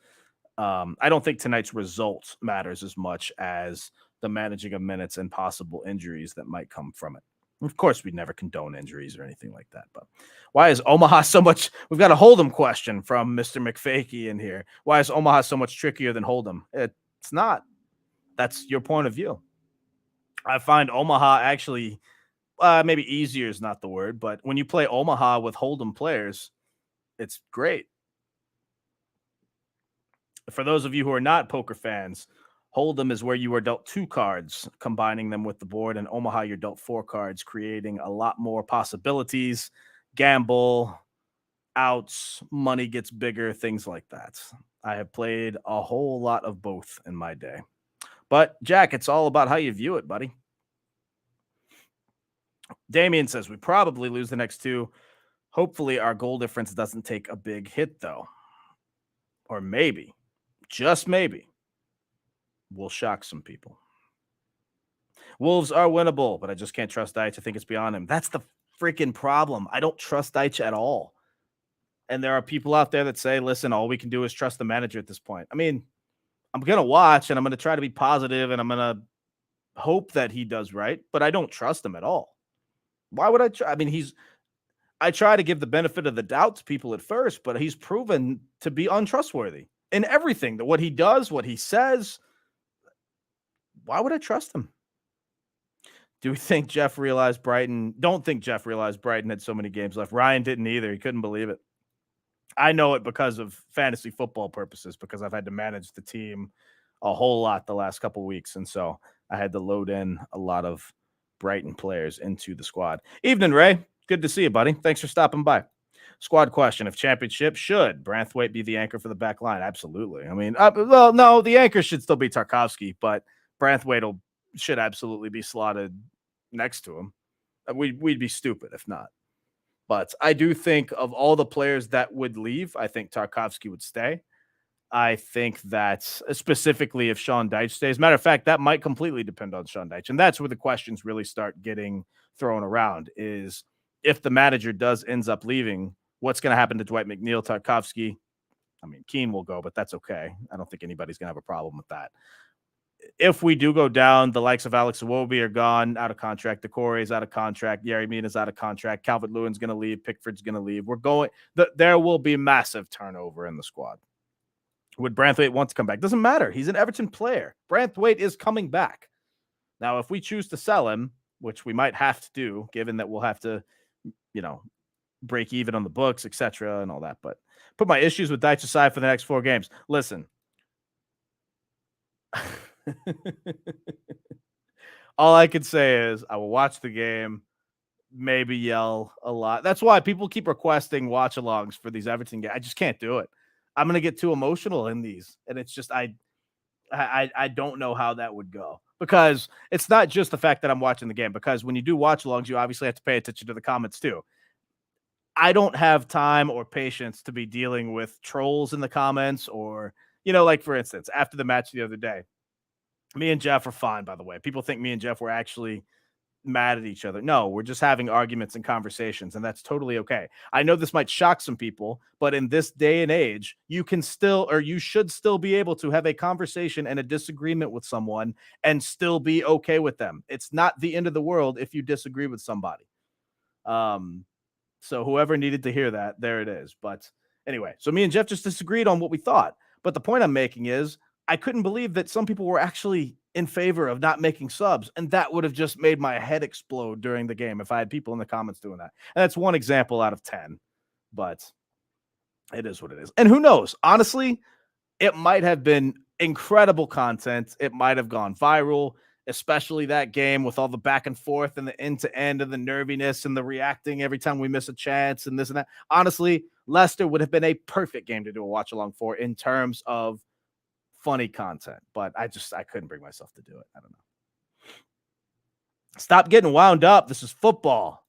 result matters as much as the managing of minutes and possible injuries that might come from it. Of course, we'd never condone injuries or anything like that. But why is Omaha so much? We've got a Hold'em question from Mr. McFakey in here. Why is Omaha so much trickier than Hold'em? It's not. That's your point of view. I find Omaha actually maybe easier is not the word, but when you play Omaha with Hold'em players, it's great. For those of you who are not poker fans, Hold'em is where you are dealt 2 cards, combining them with the board, and Omaha you're dealt 4 cards, creating a lot more possibilities, gamble, outs, money gets bigger, things like that. I have played a whole lot of both in my day. But Jack, it's all about how you view it, buddy. Damien says we probably lose the next 2. Hopefully our goal difference doesn't take a big hit though. Or maybe, just maybe, we'll shock some people. Wolves are winnable, but I just can't trust Deitch. I think it's beyond him. That's the freaking problem. I don't trust Deitch at all. And there are people out there that say, listen, all we can do is trust the manager at this point. I mean, I'm going to watch and I'm going to try to be positive and I'm going to hope that he does right, but I don't trust him at all. Why would I try? I mean, I try to give the benefit of the doubt to people at first, but he's proven to be untrustworthy in everything. That what he does, what he says. Why would I trust him? Do we think Jeff realized Brighton? Don't think Jeff realized Brighton had so many games left. Ryan didn't either. He couldn't believe it. I know it because of fantasy football purposes, because I've had to manage the team a whole lot the last couple of weeks. And so I had to load in a lot of Brighton players into the squad. Evening, Ray. Good to see you, buddy. Thanks for stopping by. Squad question: if championship, should Branthwaite be the anchor for the back line? Absolutely. I mean, well, no, the anchor should still be Tarkovsky, but Branthwaite should absolutely be slotted next to him. We'd be stupid if not. But I do think of all the players that would leave, I think Tarkovsky would stay. I think that specifically if Sean Deitch stays, matter of fact, that might completely depend on Sean Deitch. And that's where the questions really start getting thrown around is if the manager ends up leaving, what's going to happen to Dwight McNeil, Tarkovsky? I mean, Keane will go, but that's okay. I don't think anybody's going to have a problem with that. If we do go down, the likes of Alex Iwobi are gone, out of contract. Decore is out of contract. Yerry Mina's out of contract. Calvert-Lewin's going to leave. Pickford's going to leave. There will be massive turnover in the squad. Would Branthwaite want to come back? Doesn't matter. He's an Everton player. Branthwaite is coming back. Now, if we choose to sell him, which we might have to do, given that we'll have to, break even on the books, etc., and all that. But put my issues with Deitch aside for the next 4 games. Listen. All I can say is I will watch the game, maybe yell a lot. That's why people keep requesting watch-alongs for these Everton games. I just can't do it. I'm going to get too emotional in these. And it's just, I don't know how that would go, because it's not just the fact that I'm watching the game, because when you do watch-alongs, you obviously have to pay attention to the comments too. I don't have time or patience to be dealing with trolls in the comments or, like for instance, after the match the other day, me and Jeff are fine, by the way. People think me and Jeff were actually mad at each other. No, we're just having arguments and conversations, and that's totally okay. I know this might shock some people, but in this day and age, you should still be able to have a conversation and a disagreement with someone and still be okay with them. It's not the end of the world if you disagree with somebody. So whoever needed to hear that, there it is. But anyway, so me and Jeff just disagreed on what we thought. But the point I'm making is I couldn't believe that some people were actually in favor of not making subs. And that would have just made my head explode during the game if I had people in the comments doing that. And that's one example out of 10. But it is what it is. And who knows? Honestly, it might have been incredible content. It might have gone viral, especially that game with all the back and forth and the end to end and the nerviness and the reacting every time we miss a chance and this and that. Honestly, Leicester would have been a perfect game to do a watch along for in terms of funny content, but I couldn't bring myself to do it. I don't know. Stop getting wound up. This is football.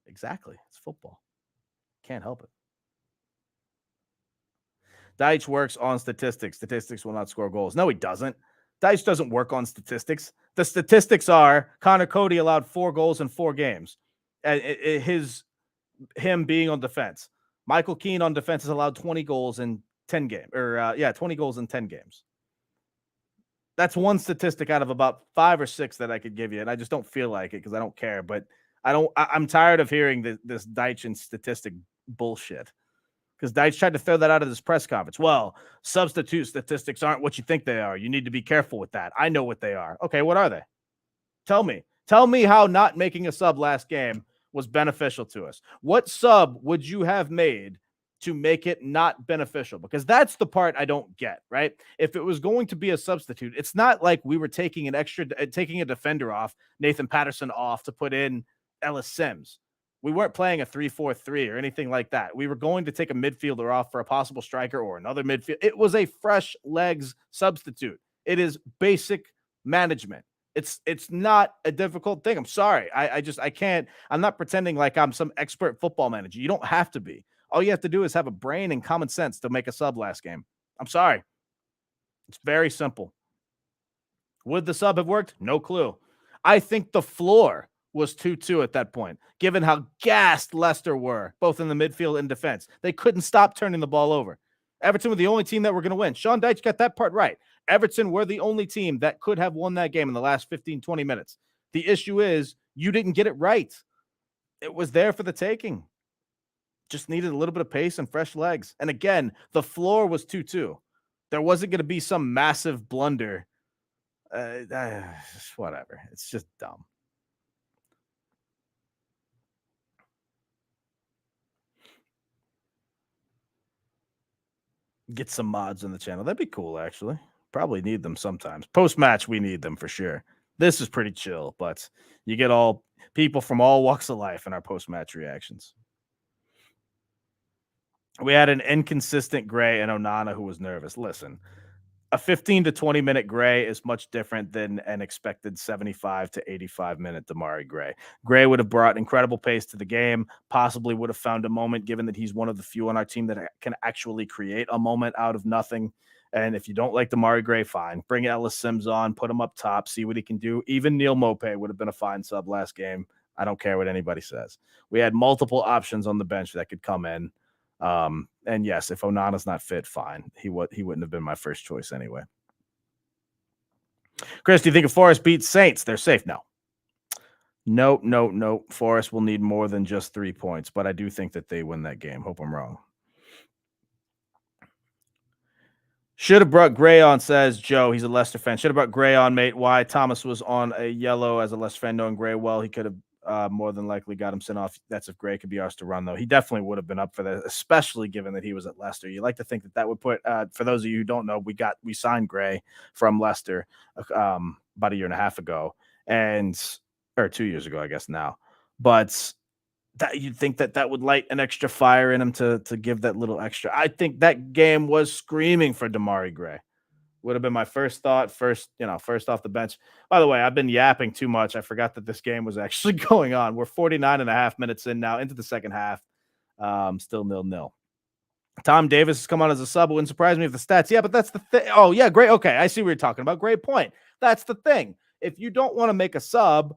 Exactly. It's football. Can't help it. Deitch works on statistics. Statistics will not score goals. No, he doesn't. Deitch doesn't work on statistics. The statistics are Connor Cody allowed 4 goals in 4 games. Him being on defense. Michael Keane on defense has allowed 20 goals in 10 games. 20 goals in 10 games. That's one statistic out of about 5 or 6 that I could give you, and I just don't feel like it because I don't care. But I'm tired of hearing this Deitch and statistic bullshit. Because Deitch tried to throw that out of this press conference. Well, substitute statistics aren't what you think they are. You need to be careful with that. I know what they are. Okay, what are they? Tell me. Tell me how not making a sub last game was beneficial to us. What sub would you have made to make it not beneficial? Because that's the part I don't get, right? If it was going to be a substitute, it's not like we were taking taking a defender off, Nathan Patterson off to put in Ellis Sims. We weren't playing a 3-4-3 or anything like that. We were going to take a midfielder off for a possible striker or another midfield. It was a fresh legs substitute. It is basic management. It's not a difficult thing. I'm sorry. I can't. I'm not pretending like I'm some expert football manager. You don't have to be. All you have to do is have a brain and common sense to make a sub last game. I'm sorry. It's very simple. Would the sub have worked? No clue. I think the floor was 2-2 at that point, given how gassed Leicester were, both in the midfield and defense. They couldn't stop turning the ball over. Everton were the only team that were going to win. Sean Dyche got that part right. Everton were the only team that could have won that game in the last 15, 20 minutes. The issue is you didn't get it right. It was there for the taking. Just needed a little bit of pace and fresh legs. And again, the floor was 2-2. There wasn't going to be some massive blunder. Whatever. It's just dumb. Get some mods on the channel. That'd be cool, actually. Probably need them sometimes. Post-match, we need them for sure. This is pretty chill, but you get all people from all walks of life in our post-match reactions. We had an inconsistent Gray and Onana who was nervous. Listen, a 15 to 20 minute Gray is much different than an expected 75 to 85 minute Damari Gray. Gray would have brought incredible pace to the game, possibly would have found a moment, given that he's one of the few on our team that can actually create a moment out of nothing. And if you don't like Damari Gray, fine. Bring Ellis Sims on, put him up top, see what he can do. Even Neil Maupay would have been a fine sub last game. I don't care what anybody says. We had multiple options on the bench that could come in. And yes, if Onana's not fit, fine. He wouldn't have been my first choice anyway. Chris, do you think if Forest beats Saints, they're safe? No. No. Forest will need more than just 3 points, but I do think that they win that game. Hope I'm wrong. Should have brought Gray on, says Joe. He's a Leicester fan. Should have brought Gray on, mate. Why? Thomas was on a yellow as a Leicester fan, knowing Gray well. He could have more than likely got him sent off. That's if Gray could be ours to run, though. He definitely would have been up for that, especially given that he was at Leicester. You like to think that would put, for those of you who don't know, we signed Gray from Leicester about a year and a half ago, or 2 years ago, I guess now. But that you'd think that would light an extra fire in him to give that little extra. I think that game was screaming for Damari Gray. Would have been my first thought, first off the bench. By the way, I've been yapping too much. I forgot that this game was actually going on. We're 49 and a half minutes in now, into the second half. Still 0-0. Tom Davis has come on as a sub. It wouldn't surprise me if the stats. Yeah, but that's the thing. Oh, yeah, great. Okay, I see what you're talking about. Great point. That's the thing. If you don't want to make a sub,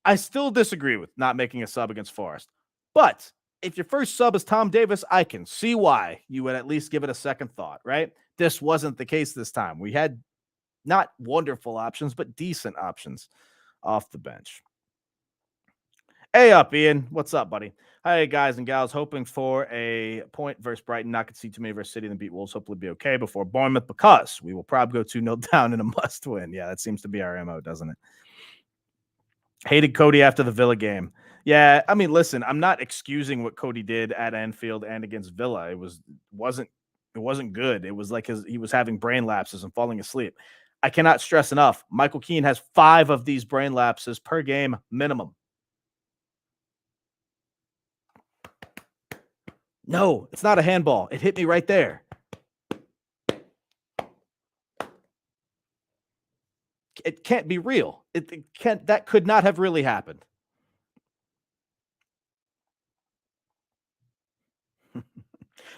I still disagree with not making a sub against Forest. But if your first sub is Tom Davis, I can see why you would at least give it a second thought, right? This wasn't the case this time. We had not wonderful options, but decent options off the bench. Hey up, Ian. What's up, buddy? Hi, guys and gals. Hoping for a point versus Brighton. Not concede too many versus City and beat Wolves. Hopefully be okay before Bournemouth, because we will probably go 2-0 down in a must win. Yeah, that seems to be our MO, doesn't it? Hated Cody after the Villa game. Yeah, I mean, listen, I'm not excusing what Cody did at Anfield and against Villa. It wasn't good. It was like he was having brain lapses and falling asleep. I cannot stress enough. Michael Keane has 5 of these brain lapses per game minimum. No, it's not a handball. It hit me right there. It can't be real. It can't. That could not have really happened.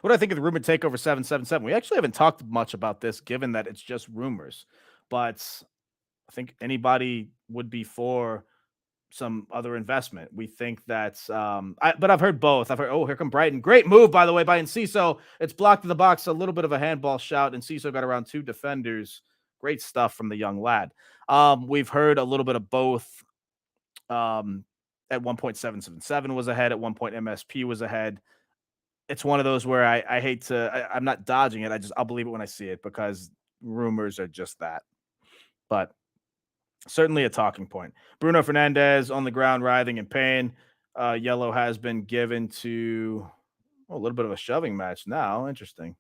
What do I think of the rumored takeover 777? We actually haven't talked much about this, given that it's just rumors. But I think anybody would be for some other investment. We think that's, but I've heard both. I've heard, oh, here come Brighton. Great move, by the way, by Enciso. It's blocked in the box. A little bit of a handball shout. Enciso got around 2 defenders. Great stuff from the young lad. We've heard a little bit of both. Um, at one point, 777 was ahead. At one point, MSP was ahead. It's one of those where I hate to. I'm not dodging it. I'll believe it when I see it because rumors are just that. But certainly a talking point. Bruno Fernandez on the ground, writhing in pain. Yellow has been given to a little bit of a shoving match now. Interesting.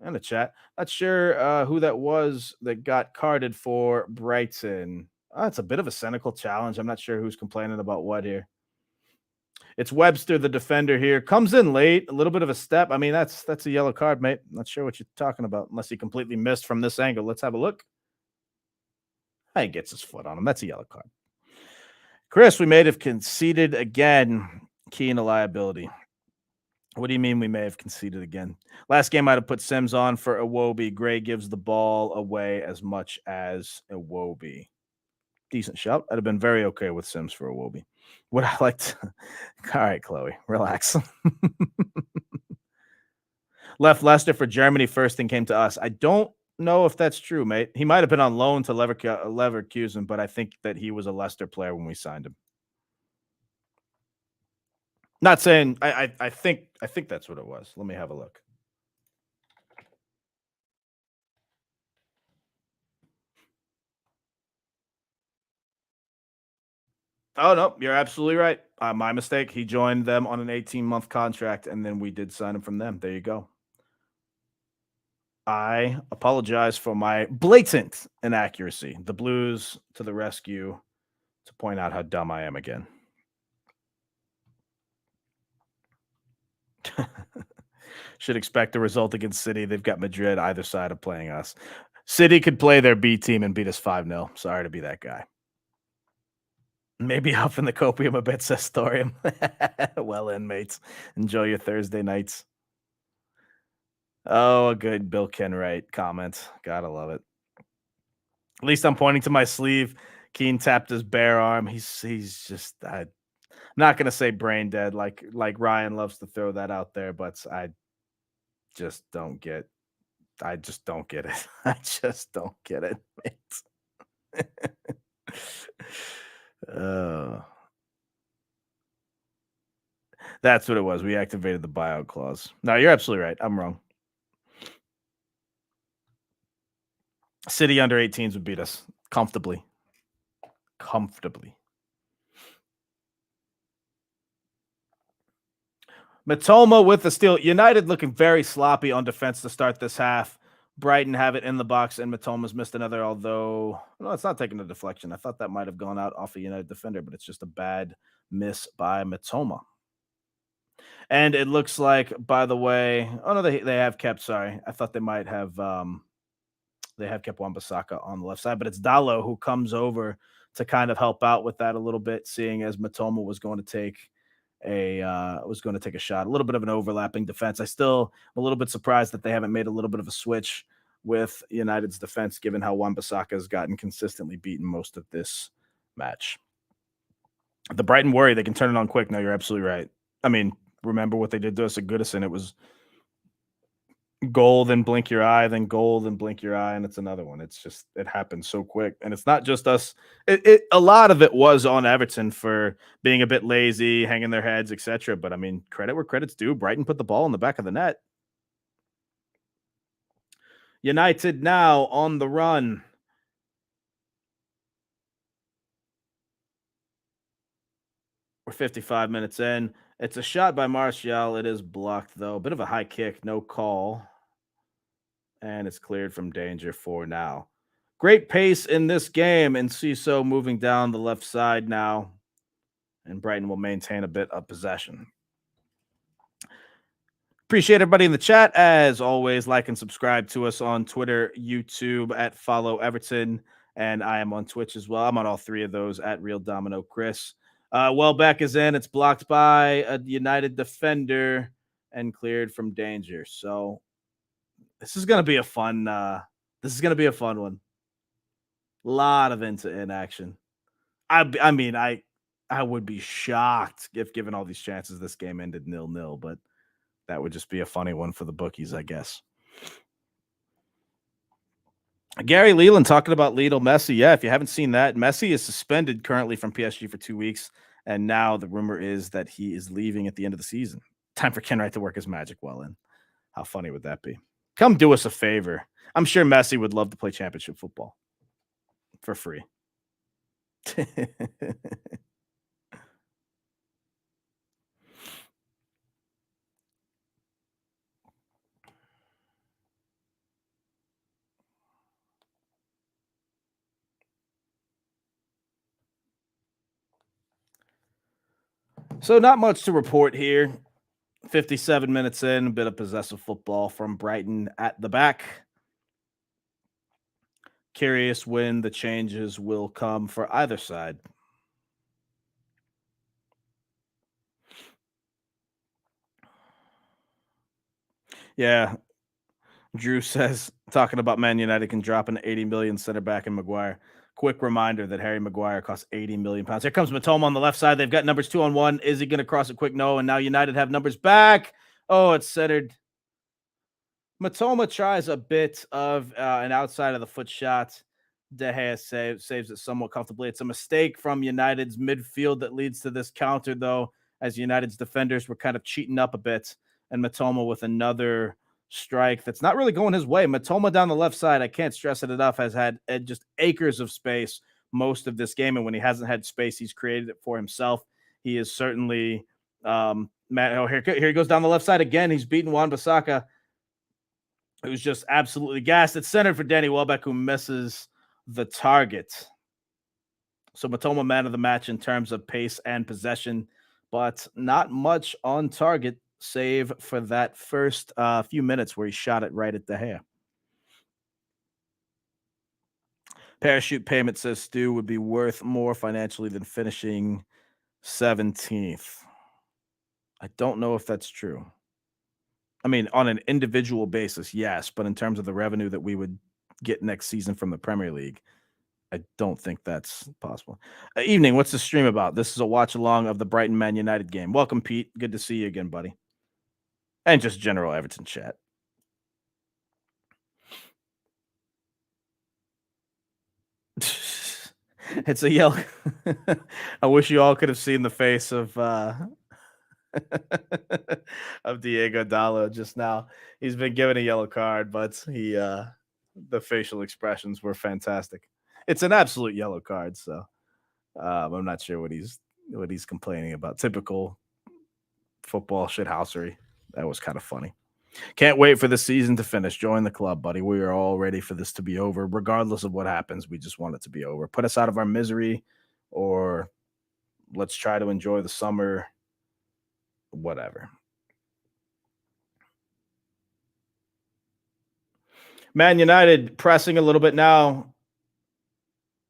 In the chat, not sure who that was that got carded for Brighton. It's a bit of a cynical challenge. I'm not sure who's complaining about what here. It's Webster, the defender here, comes in late, a little bit of a step. I mean, that's a yellow card, mate. Not sure what you're talking about, unless he completely missed from this angle. Let's have a look. He gets his foot on him. That's a yellow card. Chris, we may have conceded again. Key in a liability. What do you mean we may have conceded again? Last game, I'd have put Sims on for Iwobi. Gray gives the ball away as much as Iwobi. Decent shot. I'd have been very okay with Sims for Iwobi. Would I like to? All right, Chloe, relax. Left Leicester for Germany first and came to us. I don't know if that's true, mate. He might have been on loan to Leverkusen, but I think that he was a Leicester player when we signed him. Not saying I think that's what it was. Let me have a look. Oh no, you're absolutely right. My mistake. He joined them on an 18-month contract, and then we did sign him from them. There you go. I apologize for my blatant inaccuracy. The Blues to the rescue to point out how dumb I am again. Should expect a result against City. They've got Madrid either side of playing us. City could play their B team and beat us 5-0. Sorry to be that guy. Maybe off in the copium a bit, says Thorium. Well in, mates. Enjoy your Thursday nights. Oh, a good Bill Kenwright comment. Gotta love it. At least I'm pointing to my sleeve. Keane tapped his bare arm. He's just I'm not gonna say brain dead like Ryan loves to throw that out there, but I just don't get it. I just don't get it. uh, that's what it was. We activated the buyout clause. No, you're absolutely right. I'm wrong. City under 18s would beat us comfortably. Matoma with the steal. United looking very sloppy on defense to start this half. Brighton have it in the box, and Matoma's missed another, although no, it's not taking a deflection. I thought that might have gone out off a United defender, but it's just a bad miss by Matoma. And it looks like, by the way, oh no, they have kept. Sorry, I thought they might have. They have kept Wan-Bissaka on the left side, but it's Dallo who comes over to kind of help out with that a little bit, seeing as Matoma was going to take a shot. A little bit of an overlapping defense. I still am a little bit surprised that they haven't made a little bit of a switch with United's defense, given how Wan-Bissaka has gotten consistently beaten most of this match. The Brighton worry they can turn it on quick. No, you're absolutely right. I mean, remember what they did to us at Goodison? It was goal, then blink your eye, then goal, then blink your eye, and it's another one. It's just it happens so quick, and it's not just us. A lot of it was on Everton for being a bit lazy, hanging their heads, etc. But I mean, credit where credit's due. Brighton put the ball in the back of the net. United now on the run. We're 55 minutes in. It's a shot by Martial. It is blocked, though. A bit of a high kick, no call. And it's cleared from danger for now. Great pace in this game, and Ciso moving down the left side now. And Brighton will maintain a bit of possession. Appreciate everybody in the chat. As always, like and subscribe to us on Twitter, YouTube at Follow Everton. And I am on Twitch as well. I'm on all three of those at Real Domino Chris. Welbeck is in. It's blocked by a United defender and cleared from danger. So this is going to be a fun one. A lot of in action. I mean, I would be shocked if, given all these chances, this game ended 0-0, but that would just be a funny one for the bookies, I guess. Gary Leland talking about Lionel Messi. Yeah, if you haven't seen that, Messi is suspended currently from PSG for 2 weeks. And now the rumor is that he is leaving at the end of the season. Time for Ken Wright to work his magic well in. How funny would that be? Come do us a favor. I'm sure Messi would love to play championship football for free. So, not much to report here. 57 minutes in, a bit of possessive football from Brighton at the back. Curious when the changes will come for either side. Yeah, Drew says, talking about Man United can drop an 80 million center back in Maguire. Quick reminder that Harry Maguire costs 80 million pounds. Here comes Matoma on the left side. They've got numbers 2-on-1. Is he going to cross it quick? No. And now United have numbers back. Oh, it's centered. Matoma tries a bit of an outside of the foot shot. De Gea saves it somewhat comfortably. It's a mistake from United's midfield that leads to this counter, though, as United's defenders were kind of cheating up a bit. And Matoma with another strike that's not really going his way. Matoma down the left side, I can't stress it enough, has had just acres of space most of this game. And when he hasn't had space, he's created it for himself. He is certainly Matt. Oh, here he goes down the left side again. He's beaten Wan-Bissaka, who's just absolutely gassed. It's centered for Danny Welbeck, who misses the target. So Matoma, man of the match in terms of pace and possession, but not much on target, save for that first few minutes where he shot it right at the hair. Parachute payment, says Stu, would be worth more financially than finishing 17th. I don't know if that's true. I mean, on an individual basis, yes, but in terms of the revenue that we would get next season from the Premier League, I don't think that's possible. Evening, what's the stream about? This is a watch along of the Brighton Man United game. Welcome, Pete. Good to see you again, buddy. And just general Everton chat. It's a yellow. I wish you all could have seen the face of of Diego Dallo just now. He's been given a yellow card, but the facial expressions were fantastic. It's an absolute yellow card, so I'm not sure what he's complaining about. Typical football shithousery. That was kind of funny. Can't wait for the season to finish. Join the club, buddy. We are all ready for this to be over, regardless of what happens. We just want it to be over. Put us out of our misery, or let's try to enjoy the summer. Whatever. Man United pressing a little bit now.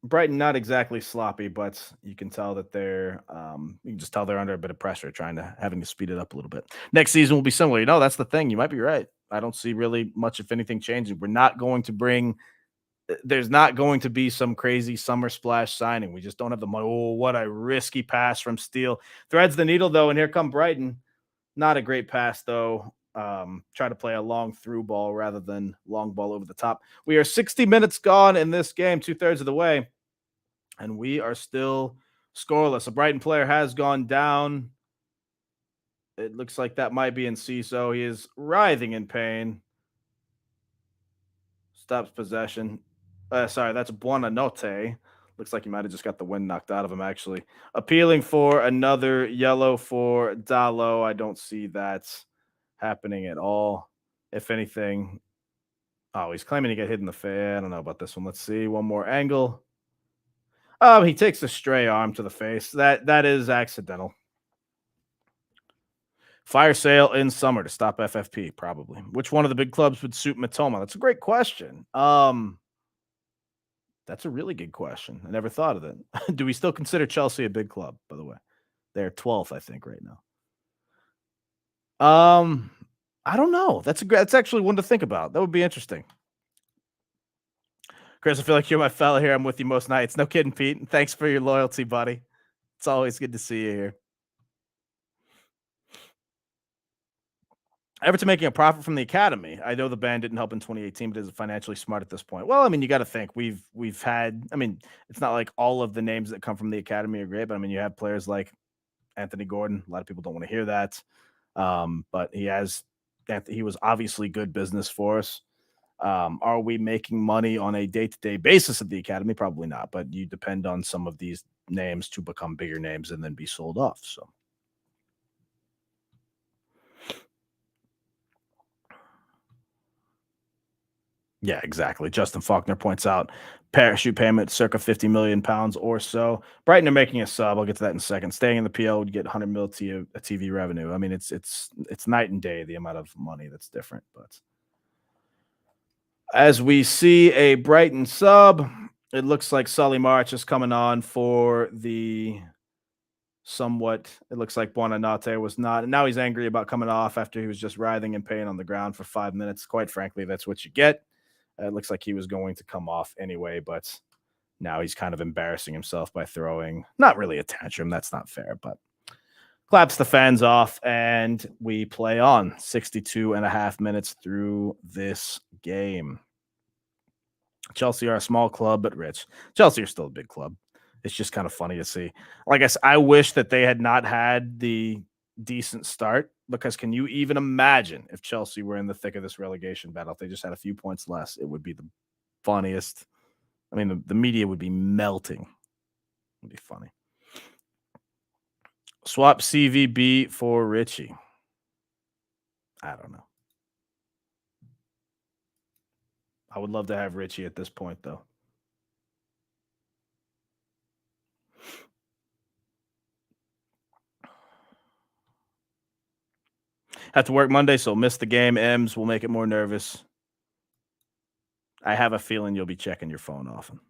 Brighton not exactly sloppy, but you can tell that you can just tell they're under a bit of pressure, having to speed it up a little bit. Next season will be similar. That's the thing. You might be right. I don't see really much, if anything, changing. There's not going to be some crazy summer splash signing. We just don't have the money. Oh, what a risky pass from Steele. Threads the needle, though, and here come Brighton. Not a great pass, though. Try to play a long through ball rather than long ball over the top. We are 60 minutes gone in this game, 2/3 of the way, and we are still scoreless. A Brighton player has gone down. It looks like that might be in Ciso. He is writhing in pain. Stops possession. Sorry, that's Buonanotte. Looks like he might have just got the wind knocked out of him, actually. Appealing for another yellow for Dallo. I don't see that happening at all. If anything, he's claiming he got hit in the face. I don't know about this one. Let's see. One more angle. He takes a stray arm to the face. That is accidental. Fire sale in summer to stop FFP, probably. Which one of the big clubs would suit Matoma? That's a great question. That's a really good question. I never thought of it. Do we still consider Chelsea a big club, by the way? They're 12th, I think, right now. I don't know. That's actually one to think about. That would be interesting. Chris, I feel like you're my fella here. I'm with you most nights. No kidding, Pete. Thanks for your loyalty, buddy. It's always good to see you here. Everton making a profit from the academy. I know the ban didn't help in 2018, but is it financially smart at this point? Well, I mean, you got to think we've had. I mean, it's not like all of the names that come from the academy are great, but I mean, you have players like Anthony Gordon. A lot of people don't want to hear that, but he was obviously good business for us. Are we making money on a day-to-day basis at the academy? Probably not, but you depend on some of these names to become bigger names and then be sold off. So yeah, exactly. Justin Faulkner points out parachute payment circa 50 million pounds or so. Brighton are making a sub. I'll get to that in a second. Staying in the PL would get 100 mil TV revenue. I mean, it's night and day the amount of money that's different. But as we see a Brighton sub, it looks like Sully March is coming on for the somewhat. It looks like Buonanotte was not. And now he's angry about coming off after he was just writhing in pain on the ground for 5 minutes. Quite frankly, that's what you get. It looks like he was going to come off anyway, but now he's kind of embarrassing himself by throwing not really a tantrum. That's not fair, but claps the fans off and we play on 62 and a half minutes through this game. Chelsea are a small club, but rich. Chelsea are still a big club. It's just kind of funny to see. Like I wish that they had not had the decent start because can you even imagine if Chelsea were in the thick of this relegation battle? If they just had a few points less, it would be the funniest. I mean, the media would be melting. It would be funny. Swap CVB for Richie. I don't know. I would love to have Richie at this point, though. Have to work Monday, so miss the game. M's will make it more nervous. I have a feeling you'll be checking your phone often.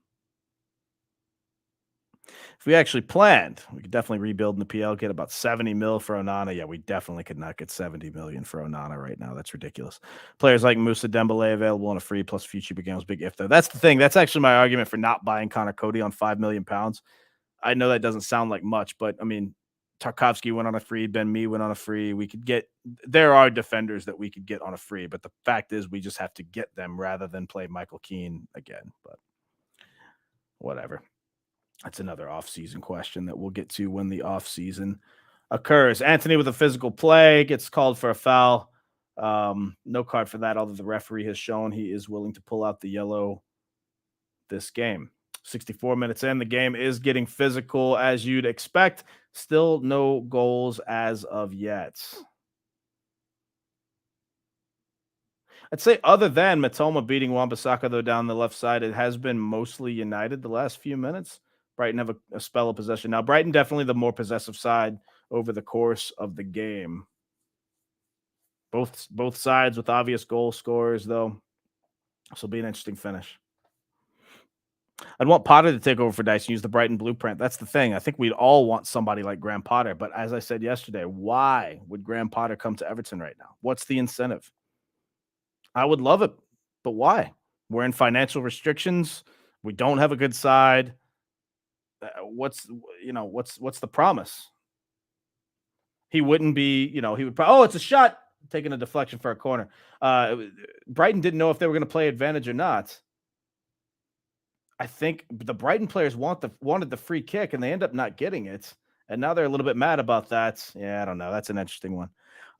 If we actually planned, we could definitely rebuild in the PL, get about 70 mil for Onana. Yeah, we definitely could not get 70 million for Onana right now. That's ridiculous. Players like Musa Dembele available on a free plus future becomes big if though. That's the thing. That's actually my argument for not buying Connor Cody on 5 million pounds. I know that doesn't sound like much, but I mean, Tarkovsky went on a free, Ben Mee went on a free. We could get there are defenders that we could get on a free, but the fact is we just have to get them rather than play Michael Keane again. But whatever. That's another off-season question that we'll get to when the off-season occurs. Anthony with a physical play gets called for a foul. No card for that, although the referee has shown he is willing to pull out the yellow this game. 64 minutes in, the game is getting physical as you'd expect. Still no goals as of yet. I'd say other than Matoma beating Wan-Bissaka, though, down the left side, it has been mostly United the last few minutes. Brighton have a spell of possession. Now, Brighton definitely the more possessive side over the course of the game. Both sides with obvious goal scorers, though. This will be an interesting finish. I'd want Potter to take over for Dice and use the Brighton blueprint. That's the thing. I think we'd all want somebody like Graham Potter. But as I said yesterday, why would Graham Potter come to Everton right now? What's the incentive? I would love it, but why? We're in financial restrictions. We don't have a good side. What's the promise? He wouldn't be, he would probably, it's a shot, taking a deflection for a corner. Brighton didn't know if they were going to play advantage or not. I think the Brighton players wanted the free kick and they end up not getting it. And now they're a little bit mad about that. Yeah, I don't know. That's an interesting one.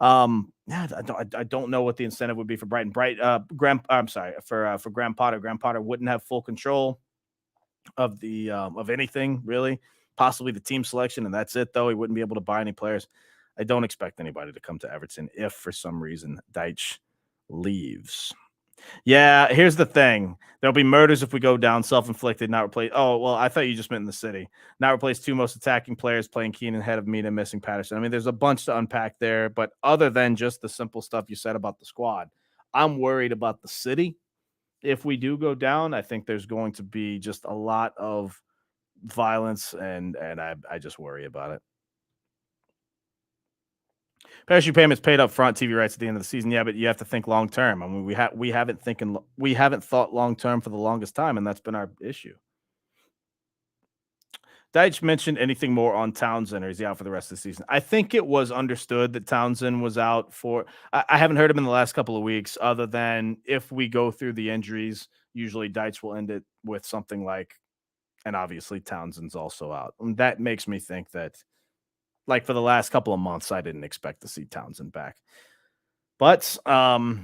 Yeah, I don't know what the incentive would be for Brighton. For Graham Potter. Graham Potter wouldn't have full control of the of anything really, possibly the team selection, and that's it. Though he wouldn't be able to buy any players. I don't expect anybody to come to Everton if for some reason Deitch leaves. Yeah, here's the thing. There'll be murders if we go down, self-inflicted, not replace. Oh, well, I thought you just meant in the city. Not replace two most attacking players, playing Keenan ahead of Mina, missing Patterson. I mean, there's a bunch to unpack there, but other than just the simple stuff you said about the squad, I'm worried about the city. If we do go down, I think there's going to be just a lot of violence, and I just worry about it. Parachute payments paid up front, TV rights at the end of the season. Yeah, but you have to think long term. I mean, we haven't thought long term for the longest time, and that's been our issue. Deitch mentioned anything more on Townsend, or is he out for the rest of the season? I think it was understood that Townsend was out for. I haven't heard him in the last couple of weeks, other than if we go through the injuries, usually Deitch will end it with something like, and obviously Townsend's also out. And that makes me think that, like for the last couple of months, I didn't expect to see Townsend back. But I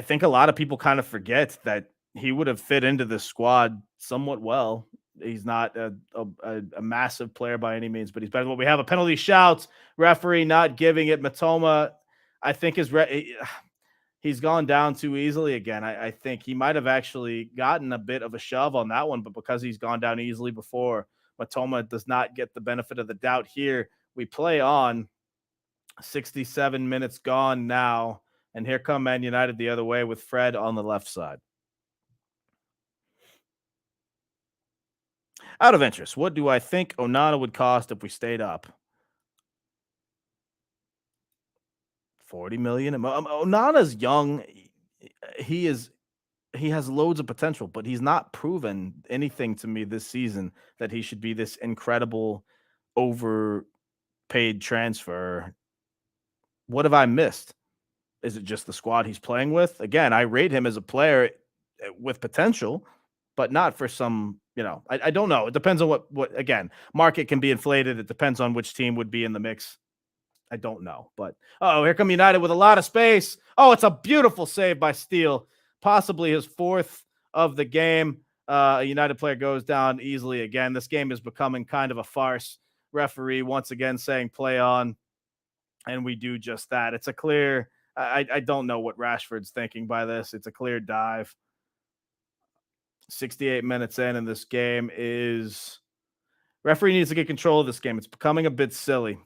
think a lot of people kind of forget that he would have fit into this squad somewhat well. He's not a massive player by any means, but he's better than what we have. A penalty shouts, referee not giving it. Matoma, I think, he's gone down too easily again. I think he might have actually gotten a bit of a shove on that one, but because he's gone down easily before, Matoma does not get the benefit of the doubt here. We play on. 67 minutes gone now. And here come Man United the other way with Fred on the left side. Out of interest, what do I think Onana would cost if we stayed up? 40 million. Onana's young. He is he has loads of potential, but he's not proven anything to me this season that he should be this incredible overpaid transfer. What have I missed? Is it just the squad he's playing with? Again, I rate him as a player with potential, but not for some, I don't know. It depends on what again, market can be inflated. It depends on which team would be in the mix. I don't know. But oh, here come United with a lot of space. Oh, it's a beautiful save by Steele. Possibly his fourth of the game. A United player goes down easily again. This game is becoming kind of a farce. Referee once again saying play on, and we do just that. It's a clear. I don't know what Rashford's thinking by this. It's a clear dive. 68 minutes in, and this game is. Referee needs to get control of this game. It's becoming a bit silly.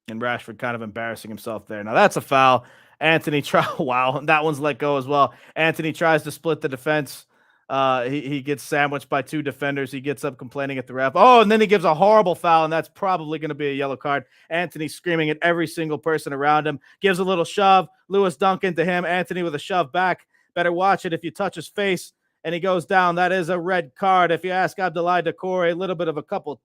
And Rashford kind of embarrassing himself there. Now that's a foul. Anthony wow, that one's let go as well. Anthony tries to split the defense. He gets sandwiched by two defenders. He gets up complaining at the ref. Oh, and then he gives a horrible foul, and that's probably going to be a yellow card. Anthony screaming at every single person around him. Gives a little shove. Lewis Duncan to him. Anthony with a shove back. Better watch it if you touch his face and he goes down. That is a red card. If you ask Abdoulaye Doucouré, a little bit of a couple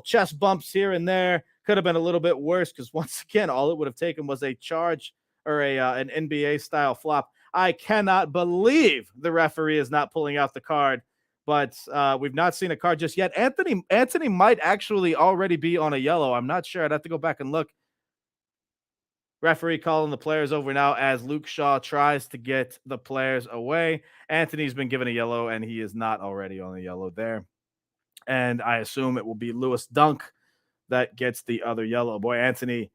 chest bumps here and there. Could have been a little bit worse because once again, all it would have taken was a charge or an NBA style flop. I cannot believe the referee is not pulling out the card, but we've not seen a card just yet. Anthony might actually already be on a yellow. I'm not sure. I'd have to go back and look. Referee calling the players over now as Luke Shaw tries to get the players away. Anthony's been given a yellow, and he is not already on a yellow there. And I assume it will be Lewis Dunk that gets the other yellow. Boy, Anthony.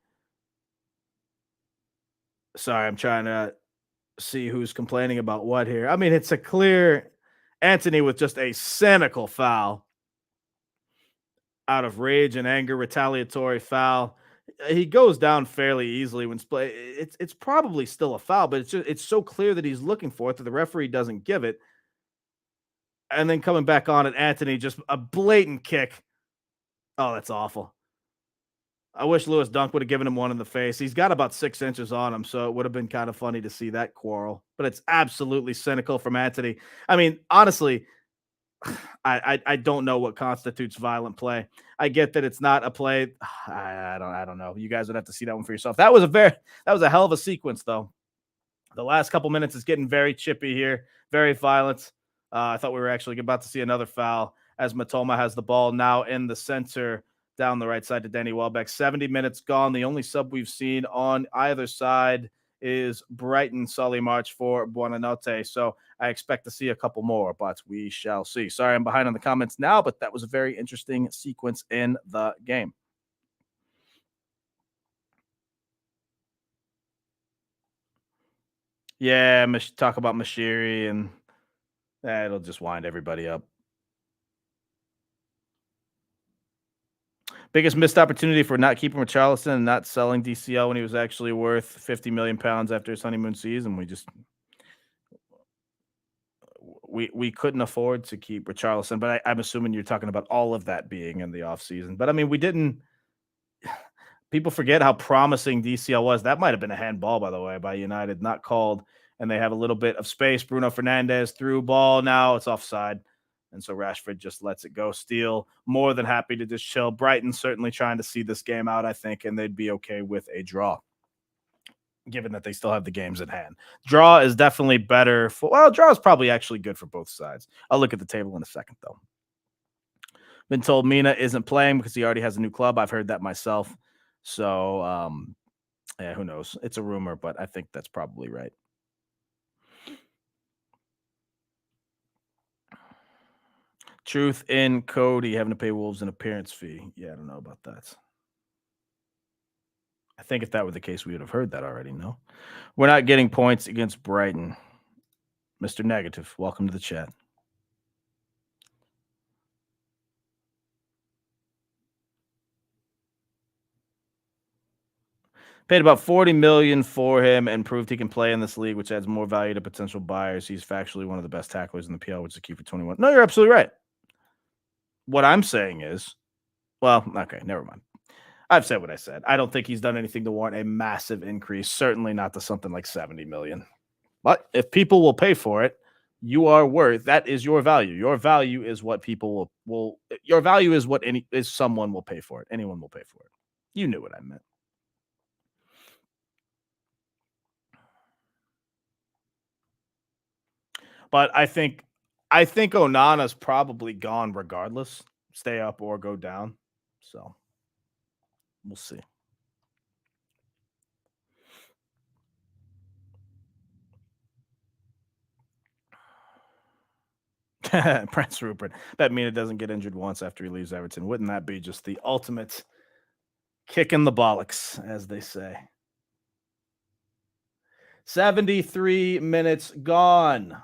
Sorry, I'm trying to see who's complaining about what here. I mean, it's a clear Anthony with just a cynical foul out of rage and anger, retaliatory foul. He goes down fairly easily when play. It's probably still a foul, but it's so clear that he's looking for it that the referee doesn't give it. And then coming back on it, Anthony just a blatant kick. Oh, that's awful. I wish Lewis Dunk would have given him one in the face. He's got about 6 inches on him, so it would have been kind of funny to see that quarrel. But it's absolutely cynical from Anthony. I mean, honestly, I don't know what constitutes violent play. I get that it's not a play. I don't know. You guys would have to see that one for yourself. That was a hell of a sequence, though. The last couple minutes is getting very chippy here, very violent. I thought we were actually about to see another foul as Matoma has the ball now in the center down the right side to Danny Welbeck. 70 minutes gone. The only sub we've seen on either side is Brighton Solly March for Buonanotte. So I expect to see a couple more, but we shall see. Sorry, I'm behind on the comments now, but that was a very interesting sequence in the game. Yeah, talk about Mashiri, and it'll just wind everybody up. Biggest missed opportunity for not keeping Richarlison and not selling DCL when he was actually worth 50 million pounds after his honeymoon season. We couldn't afford to keep Richarlison, but I'm assuming you're talking about all of that being in the offseason. But I mean, we didn't. People forget how promising DCL was. That might have been a handball, by the way, by United, not called. and they have a little bit of space. Bruno Fernandes through ball. Now it's offside. And so Rashford just lets it go. Steele, more than happy to just chill. Brighton certainly trying to see this game out, I think, and they'd be okay with a draw, given that they still have the games at hand. Draw is definitely better draw is probably actually good for both sides. I'll look at the table in a second, though. Been told Mina isn't playing because he already has a new club. I've heard that myself. So, yeah, who knows? It's a rumor, but I think that's probably right. Truth in Cody having to pay Wolves an appearance fee. Yeah, I don't know about that. I think if that were the case, we would have heard that already. No, we're not getting points against Brighton. Mr. Negative, welcome to the chat. Paid about $40 million for him and proved he can play in this league, which adds more value to potential buyers. He's factually one of the best tacklers in the PL, which is key for 21. No, you're absolutely right. What I'm saying is, well, okay, never mind. I've said what I said. I don't think he's done anything to warrant a massive increase. Certainly not to something like 70 million. But if people will pay for it, you are worth. That is your value. Your value is what people will. Your value is what someone will pay for it. Anyone will pay for it. You knew what I meant. But I think Onana's probably gone regardless, stay up or go down. So we'll see. Prince Rupert. Bet Mina doesn't get injured once after he leaves Everton. Wouldn't that be just the ultimate kick in the bollocks, as they say? 73 minutes gone.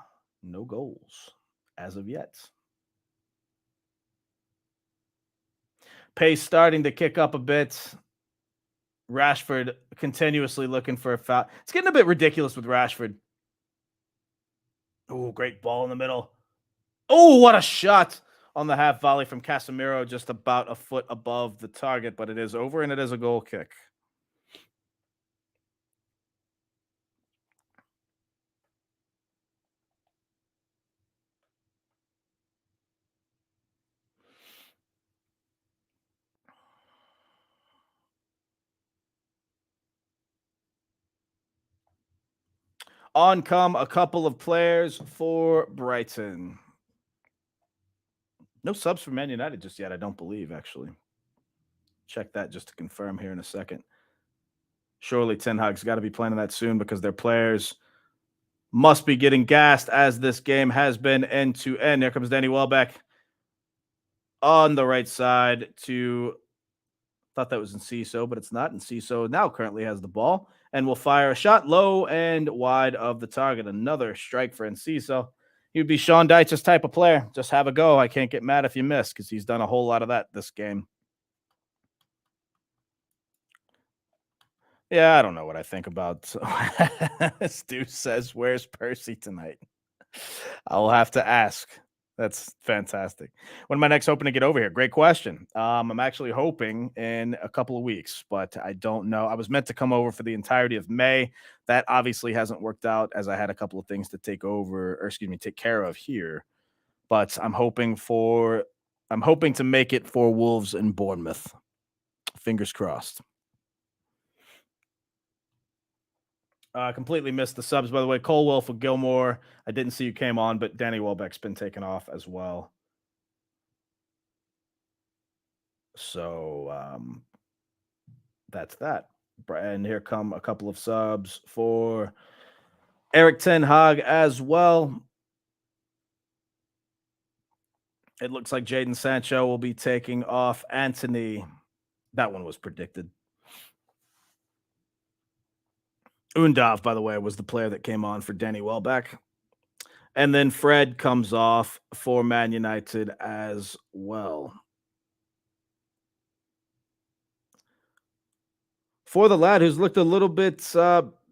No goals as of yet. Pace starting to kick up a bit. Rashford continuously looking for a foul. It's getting a bit ridiculous with Rashford. Oh, great ball in the middle. Oh, what a shot on the half volley from Casemiro, just about a foot above the target, but it is over and it is a goal kick. On come a couple of players for Brighton. No subs for Man United just yet, I don't believe, actually. Check that just to confirm here in a second. Surely Ten Hag's got to be playing that soon because their players must be getting gassed as this game has been end to end. Here comes Danny Welbeck on the right side to, thought that was Enciso, but it's not. Enciso now currently has the ball and will fire a shot low and wide of the target. Another strike for Enciso. He would be Sean Dyche's type of player. Just have a go. I can't get mad if you miss because he's done a whole lot of that this game. Yeah, I don't know what I think about. Stu says, "Where's Percy tonight?" I'll have to ask. That's fantastic. When am I next hoping to get over here? Great question. I'm actually hoping in a couple of weeks, but I don't know. I was meant to come over for the entirety of May. That obviously hasn't worked out as I had a couple of things to take care of here. But I'm hoping to make it for Wolves and Bournemouth. Fingers crossed. Completely missed the subs, by the way. Colwell for Gilmore. I didn't see you came on, but Danny Welbeck's been taken off as well. So that's that. And here come a couple of subs for Eric Ten Hag as well. It looks like Jadon Sancho will be taking off Anthony. That one was predicted. Undav, by the way, was the player that came on for Danny Welbeck. And then Fred comes off for Man United as well. For the lad who's looked a little bit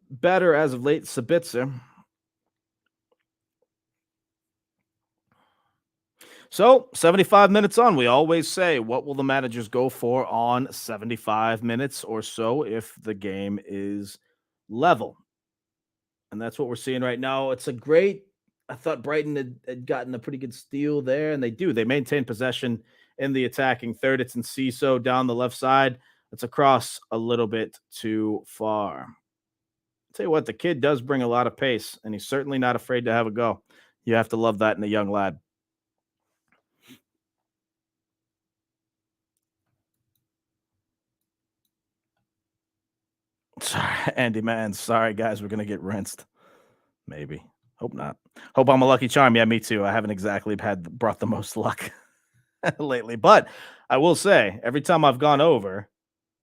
better as of late, Sabitzer. So 75 minutes on, we always say, what will the managers go for on 75 minutes or so if the game is level? And that's what we're seeing right now. It's a great. I thought Brighton had gotten a pretty good steal there, and they do. They maintain possession in the attacking third. It's in CISO down the left side. It's across a little bit too far. Tell you what, the kid does bring a lot of pace, and he's certainly not afraid to have a go. You have to love that in a young lad. Sorry, Andy Man. Sorry, guys. We're gonna get rinsed. Maybe. Hope not. Hope I'm a lucky charm. Yeah, me too. I haven't exactly brought the most luck lately, but I will say every time I've gone over,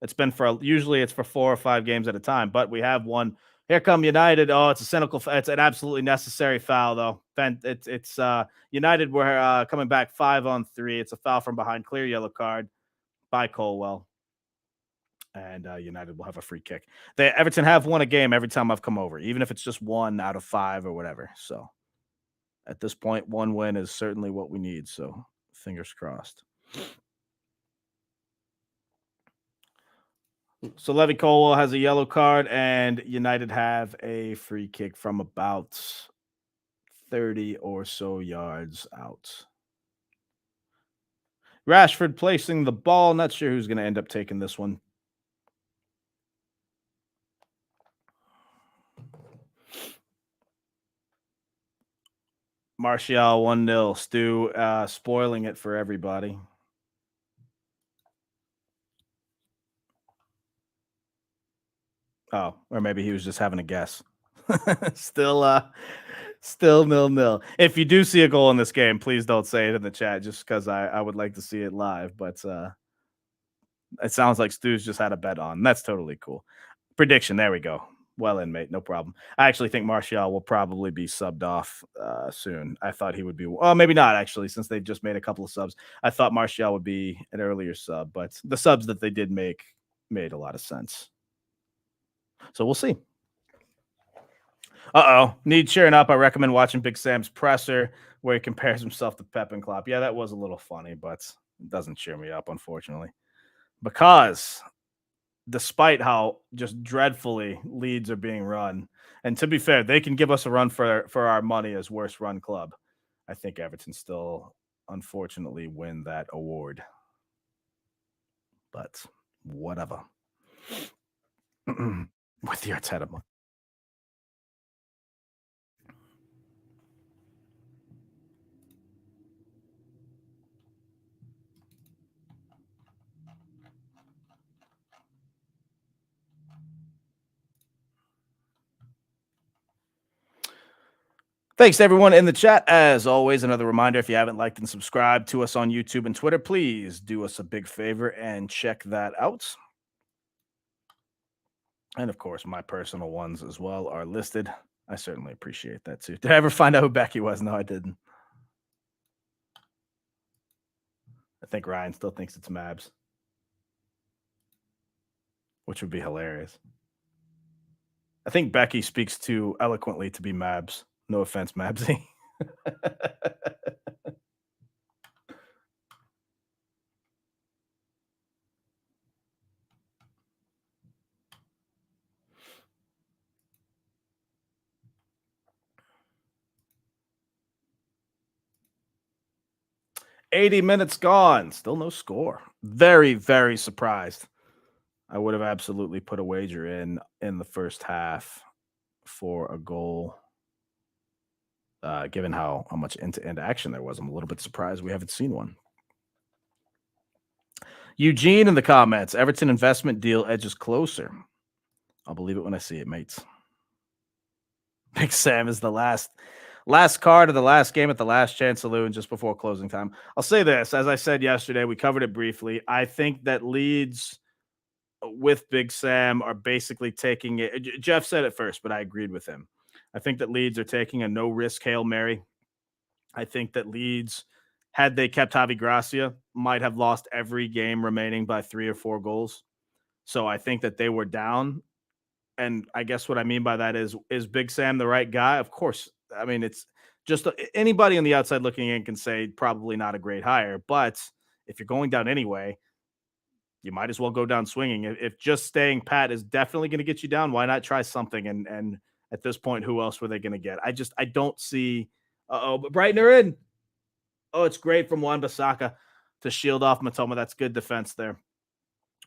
it's been for usually it's for 4 or 5 games at a time. But we have one. Here come United. Oh, it's a cynical. It's an absolutely necessary foul, though. It's United were coming back 5-on-3. It's a foul from behind, clear yellow card by Colwell, and United will have a free kick. Everton have won a game every time I've come over, even if it's just 1 out of 5 or whatever. So at this point, one win is certainly what we need. So fingers crossed. So Levy Colwell has a yellow card, and United have a free kick from about 30 or so yards out. Rashford placing the ball. Not sure who's going to end up taking this one. Martial 1-0. Stu spoiling it for everybody. Oh, or maybe he was just having a guess. Still 0-0. If you do see a goal in this game, please don't say it in the chat just because I would like to see it live. But it sounds like Stu's just had a bet on. That's totally cool. Prediction. There we go. Well in, mate. No problem. I actually think Martial will probably be subbed off soon. I thought he would be. Well, maybe not, actually, since they've just made a couple of subs. I thought Martial would be an earlier sub, but the subs that they did make made a lot of sense. So we'll see. Need cheering up. I recommend watching Big Sam's presser where he compares himself to Pep and Klopp. Yeah, that was a little funny, but it doesn't cheer me up, unfortunately. Because despite how just dreadfully Leeds are being run, and to be fair, they can give us a run for our money as worst run club. I think Everton still, unfortunately, win that award. But whatever. With the Arteta money. Thanks to everyone in the chat. As always, another reminder, if you haven't liked and subscribed to us on YouTube and Twitter, please do us a big favor and check that out. And of course, my personal ones as well are listed. I certainly appreciate that too. Did I ever find out who Becky was? No, I didn't. I think Ryan still thinks it's Mabs, which would be hilarious. I think Becky speaks too eloquently to be Mabs. No offense, Mabsy. 80 minutes gone. Still no score. Very, very surprised. I would have absolutely put a wager in the first half for a goal. Given how much end-to-end action there was, I'm a little bit surprised we haven't seen one. Eugene in the comments, Everton investment deal edges closer. I'll believe it when I see it, mates. Big Sam is the last card of the last game at the last chance saloon just before closing time. I'll say this, as I said yesterday, we covered it briefly. I think that Leeds with Big Sam are basically taking it. Jeff said it first, but I agreed with him. I think that Leeds are taking a no-risk Hail Mary. I think that Leeds, had they kept Javi Gracia, might have lost every game remaining by 3 or 4 goals. So I think that they were down. And I guess what I mean by that is Big Sam the right guy? Of course. I mean, it's just anybody on the outside looking in can say probably not a great hire. But if you're going down anyway, you might as well go down swinging. If just staying pat is definitely going to get you down, why not try something and At this point, who else were they going to get? I don't see. But Brighton are in. Oh, it's great from Wan-Bissaka to shield off Matoma. That's good defense there.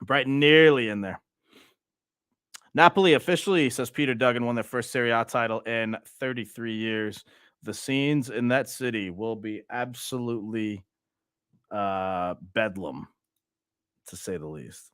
Brighton nearly in there. Napoli officially, says Peter Duggan, won their first Serie A title in 33 years. The scenes in that city will be absolutely bedlam, to say the least.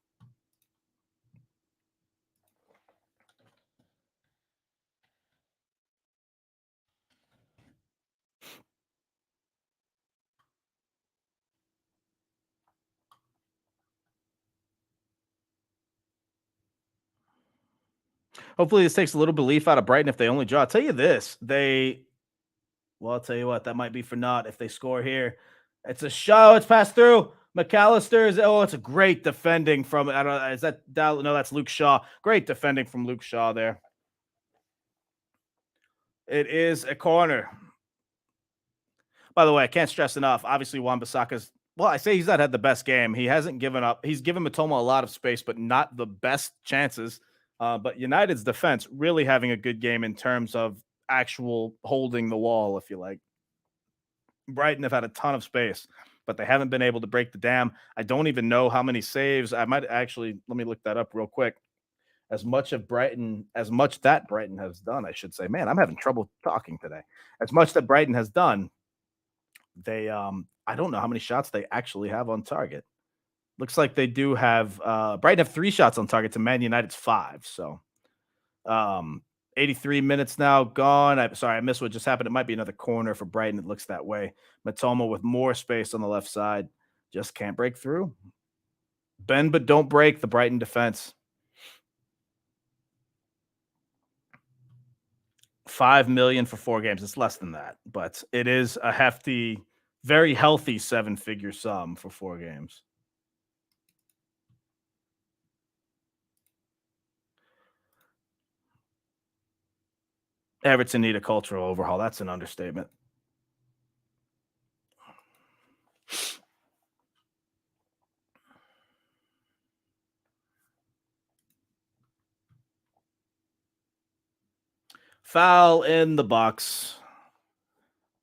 Hopefully, this takes a little belief out of Brighton if they only draw. I'll tell you this, well, I'll tell you what, that might be for naught if they score here. It's a show. It's passed through. McAllister's. Oh, it's a great defending from. I don't know. Is that no? That's Luke Shaw. Great defending from Luke Shaw there. It is a corner. By the way, I can't stress enough. Obviously, Wan-Bissaka's. Well, I say he's not had the best game. He hasn't given up. He's given Matoma a lot of space, but not the best chances. But United's defense really having a good game in terms of actual holding the wall, if you like. Brighton have had a ton of space, but they haven't been able to break the dam. I don't even know how many saves. I might actually let me look that up real quick. As much that Brighton has done, I should say. Man, I'm having trouble talking today. As much that Brighton has done, they I don't know how many shots they actually have on target. Looks like they do have Brighton have 3 shots on target to Man United's 5. So 83 minutes now gone. I missed what just happened. It might be another corner for Brighton. It looks that way. Matoma with more space on the left side. Just can't break through. Bend but don't break, the Brighton defense. 5 million for 4 games. It's less than that, but it is a hefty, very healthy 7-figure sum for 4 games. Everton need a cultural overhaul. That's an understatement. Foul in the box.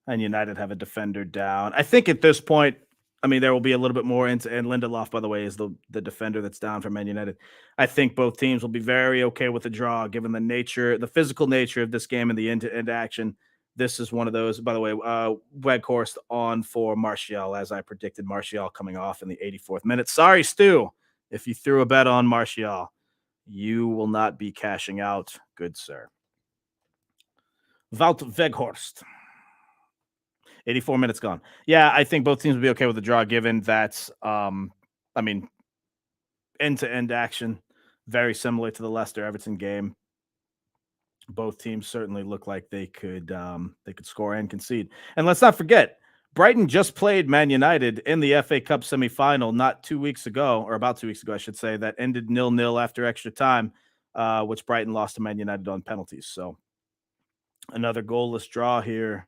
And United have a defender down. I think at this point, I mean, there will be a little bit more into, and Lindelof, by the way, is the defender that's down for Man United. I think both teams will be very okay with the draw, given the physical nature of this game and the end-to-end action. This is one of those, by the way, Weghorst on for Martial, as I predicted Martial coming off in the 84th minute. Sorry, Stu, if you threw a bet on Martial, you will not be cashing out, good sir. Wout Weghorst. 84 minutes gone. Yeah, I think both teams will be okay with the draw, given that, end-to-end action, very similar to the Leicester-Everton game. Both teams certainly look like they could score and concede. And let's not forget, Brighton just played Man United in the FA Cup semifinal not 2 weeks ago, or about 2 weeks ago, I should say, that ended 0-0 after extra time, which Brighton lost to Man United on penalties. So another goalless draw here.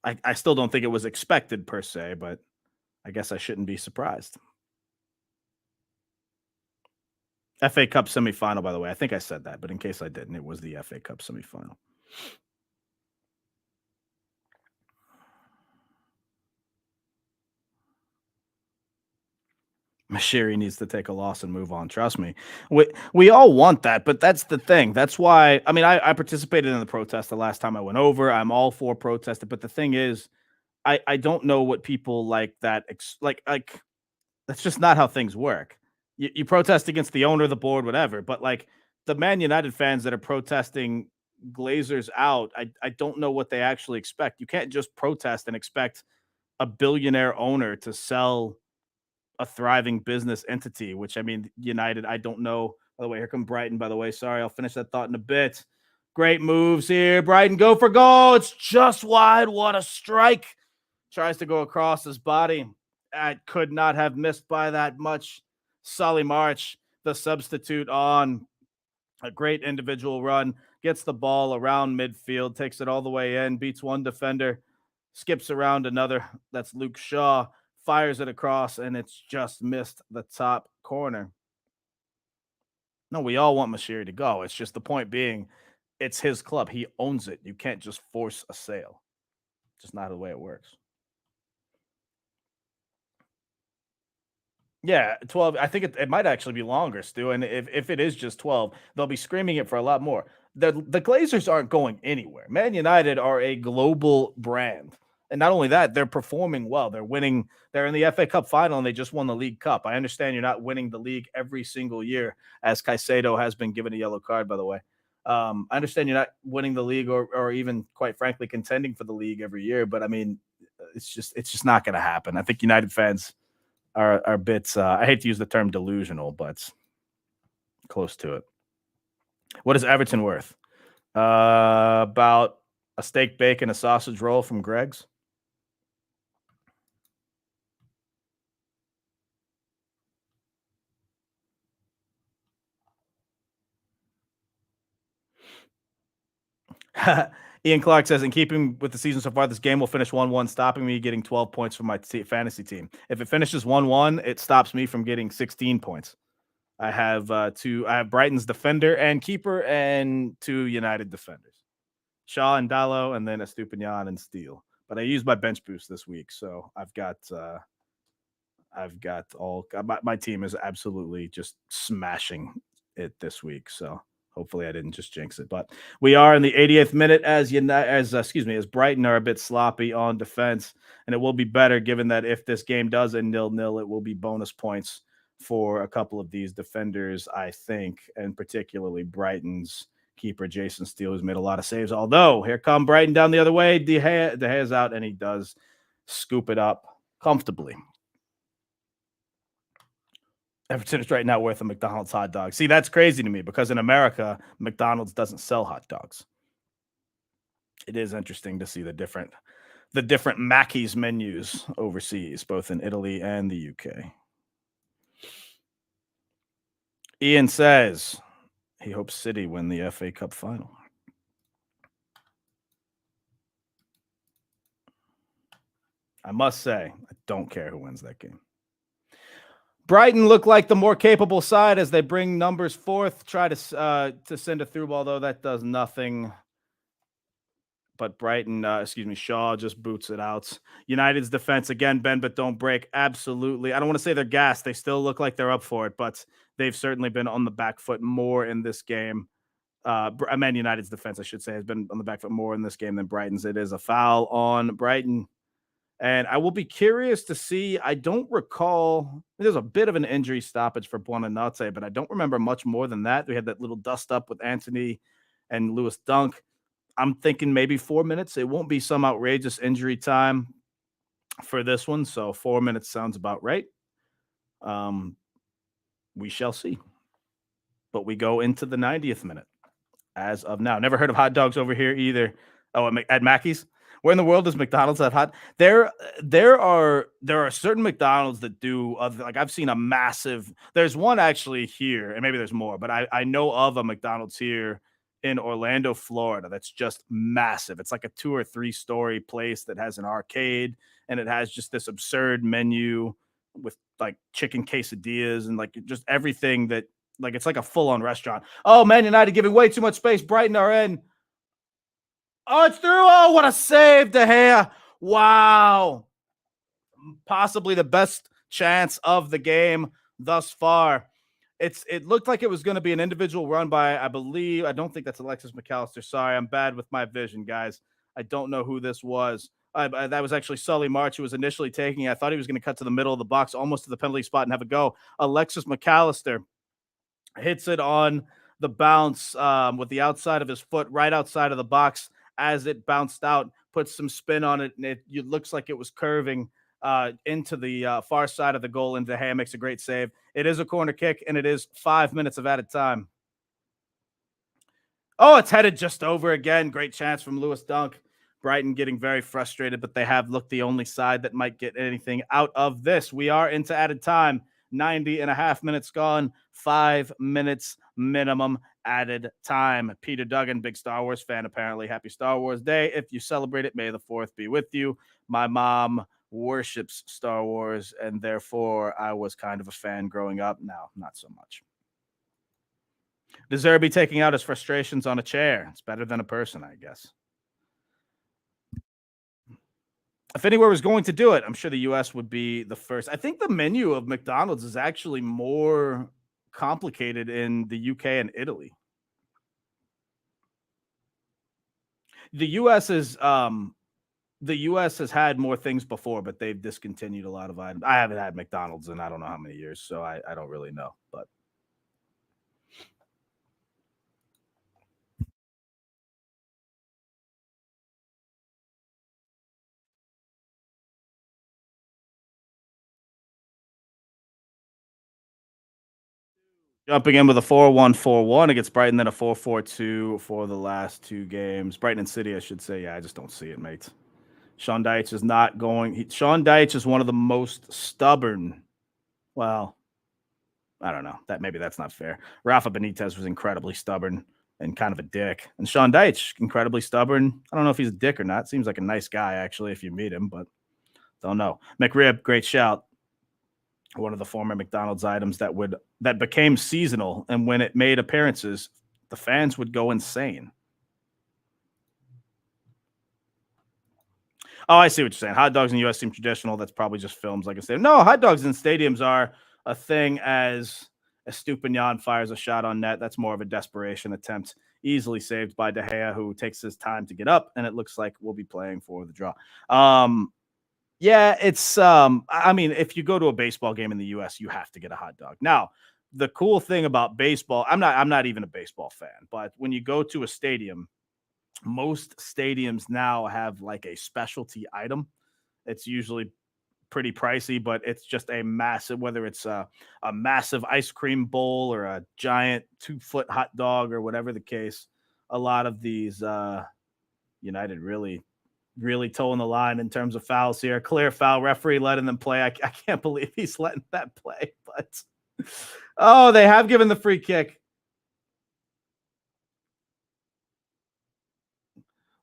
I still don't think it was expected per se, but I guess I shouldn't be surprised. FA Cup semifinal, by the way. I think I said that, but in case I didn't, it was the FA Cup semifinal. Mashiri needs to take a loss and move on. Trust me. We all want that, but that's the thing. That's why, I participated in the protest the last time I went over. I'm all for protesting, but the thing is, I don't know what people like that like that's just not how things work. You protest against the owner, the board, whatever, but like the Man United fans that are protesting Glazers out, I don't know what they actually expect. You can't just protest and expect a billionaire owner to sell a thriving business entity, which United, I don't know. By the way, here come Brighton, by the way. Sorry, I'll finish that thought in a bit. Great moves here. Brighton go for goal. It's just wide. What a strike. Tries to go across his body. I could not have missed by that much. Solly March, the substitute, on a great individual run, gets the ball around midfield, takes it all the way in, beats one defender, skips around another. That's Luke Shaw, fires it across, and it's just missed the top corner. No, we all want Mashiri to go. It's just the point being It's his club. He owns it. You can't just force a sale. Just not the way it works. Yeah, 12. I think it might actually be longer, Stu. And if it is just 12, they'll be screaming it for a lot more. The Glazers aren't going anywhere. Man United are a global brand. And not only that, they're performing well. They're winning. They're in the FA Cup final and they just won the League Cup. I understand you're not winning the league every single year, as Caicedo has been given a yellow card, by the way. I understand you're not winning the league or even, quite frankly, contending for the league every year. But I mean, it's just not going to happen. I think United fans are bits. I hate to use the term delusional, but close to it. What is Everton worth? About a steak, bacon, a sausage roll from Greg's. Ian Clark says, in keeping with the season so far, this game will finish 1-1, stopping me getting 12 points from my fantasy team. If it finishes 1-1, it stops me from getting 16 points. I have Brighton's defender and keeper and 2 United defenders, Shaw and Dallo, and then Estupinian and Steele. But I used my bench boost this week, so I've got all my team is absolutely just smashing it this week. So hopefully I didn't just jinx it. But we are in the 80th minute as Brighton are a bit sloppy on defense, and it will be better given that if this game does end 0-0, it will be bonus points for a couple of these defenders, I think, and particularly Brighton's keeper Jason Steele, who's made a lot of saves. Although here come Brighton down the other way, De Gea's out, and he does scoop it up comfortably. Everton is right now worth a McDonald's hot dog. See, that's crazy to me because in America, McDonald's doesn't sell hot dogs. It is interesting to see the different Mackey's menus overseas, both in Italy and the UK. Ian says he hopes City win the FA Cup final. I must say, I don't care who wins that game. Brighton look like the more capable side as they bring numbers forth, try to send a through ball, though that does nothing. But Brighton, Shaw just boots it out. United's defense, again, bend but don't break. Absolutely. I don't want to say they're gassed. They still look like they're up for it, but they've certainly been on the back foot more in this game. Man United's defense, I should say, has been on the back foot more in this game than Brighton's. It is a foul on Brighton. And I will be curious to see. I don't recall. There's a bit of an injury stoppage for Buonanotte, but I don't remember much more than that. We had that little dust up with Anthony and Lewis Dunk. I'm thinking maybe 4 minutes. It won't be some outrageous injury time for this one. So 4 minutes sounds about right. We shall see. But we go into the 90th minute as of now. Never heard of hot dogs over here either. Oh, at Mackey's? Where in the world does McDonald's have hot? There are certain McDonald's that do like I've seen a massive. There's one actually here, and maybe there's more, but I know of a McDonald's here in Orlando, Florida, that's just massive. It's like a 2 or 3 story place that has an arcade, and it has just this absurd menu with like chicken quesadillas and like just everything that like it's like a full on restaurant. Oh, Man United giving way too much space. Brighton are in. Oh, it's through. Oh, what a save, De Gea. Wow. Possibly the best chance of the game thus far. It looked like it was going to be an individual run by, I don't think that's Alexis McAllister. Sorry, I'm bad with my vision, guys. I don't know who this was. That was actually Sully March who was initially taking. I thought he was going to cut to the middle of the box, almost to the penalty spot and have a go. Alexis McAllister hits it on the bounce with the outside of his foot right outside of the box as it bounced out, puts some spin on it, and it looks like it was curving into the far side of the goal, and De Gea makes a great save. It is a corner kick, and it is 5 minutes of added time. Oh, it's headed just over again. Great chance from Lewis Dunk. Brighton getting very frustrated, but they have looked the only side that might get anything out of this. We are into added time. 90 and a half minutes gone. 5 minutes minimum added time. Peter Duggan, big Star Wars fan, apparently. Happy Star Wars Day. If you celebrate it, may the 4th be with you. My mom worships Star Wars, and therefore I was kind of a fan growing up. Now, not so much. De Zerbi taking out his frustrations on a chair. It's better than a person, I guess. If anywhere was going to do it, I'm sure the US would be the first. I think the menu of McDonald's is actually more complicated in the UK and Italy. The US is the US has had more things before, but they've discontinued a lot of items. I haven't had McDonald's in I don't know how many years, so I don't really know. But jumping in with a 4-1-4-1 against Brighton, then a 4-4-2 for the last two games. Brighton and City, I should say. Yeah, I just don't see it, mate. Sean Dyche is not going. Sean Dyche is one of the most stubborn. Well, I don't know. Maybe that's not fair. Rafa Benitez was incredibly stubborn and kind of a dick. And Sean Dyche, incredibly stubborn. I don't know if he's a dick or not. Seems like a nice guy, actually, if you meet him, but don't know. McRib, great shout. One of the former McDonald's items that became seasonal, and when it made appearances, the fans would go insane. Oh, I see what you're saying. Hot dogs in the US seem traditional. That's probably just films, like I said. No, hot dogs in stadiums are a thing as Estupinian fires a shot on net. That's more of a desperation attempt, easily saved by De Gea, who takes his time to get up, and it looks like we'll be playing for the draw. Yeah, it's I mean, if you go to a baseball game in the US, you have to get a hot dog. Now, the cool thing about baseball, I'm not even a baseball fan, but when you go to a stadium, most stadiums now have like a specialty item. It's usually pretty pricey, but it's just a massive, whether it's a massive ice cream bowl or a giant 2-foot hot dog or whatever the case. A lot of these United really toeing the line in terms of fouls here. Clear foul, referee letting them play. I can't believe he's letting that play, but oh, they have given the free kick.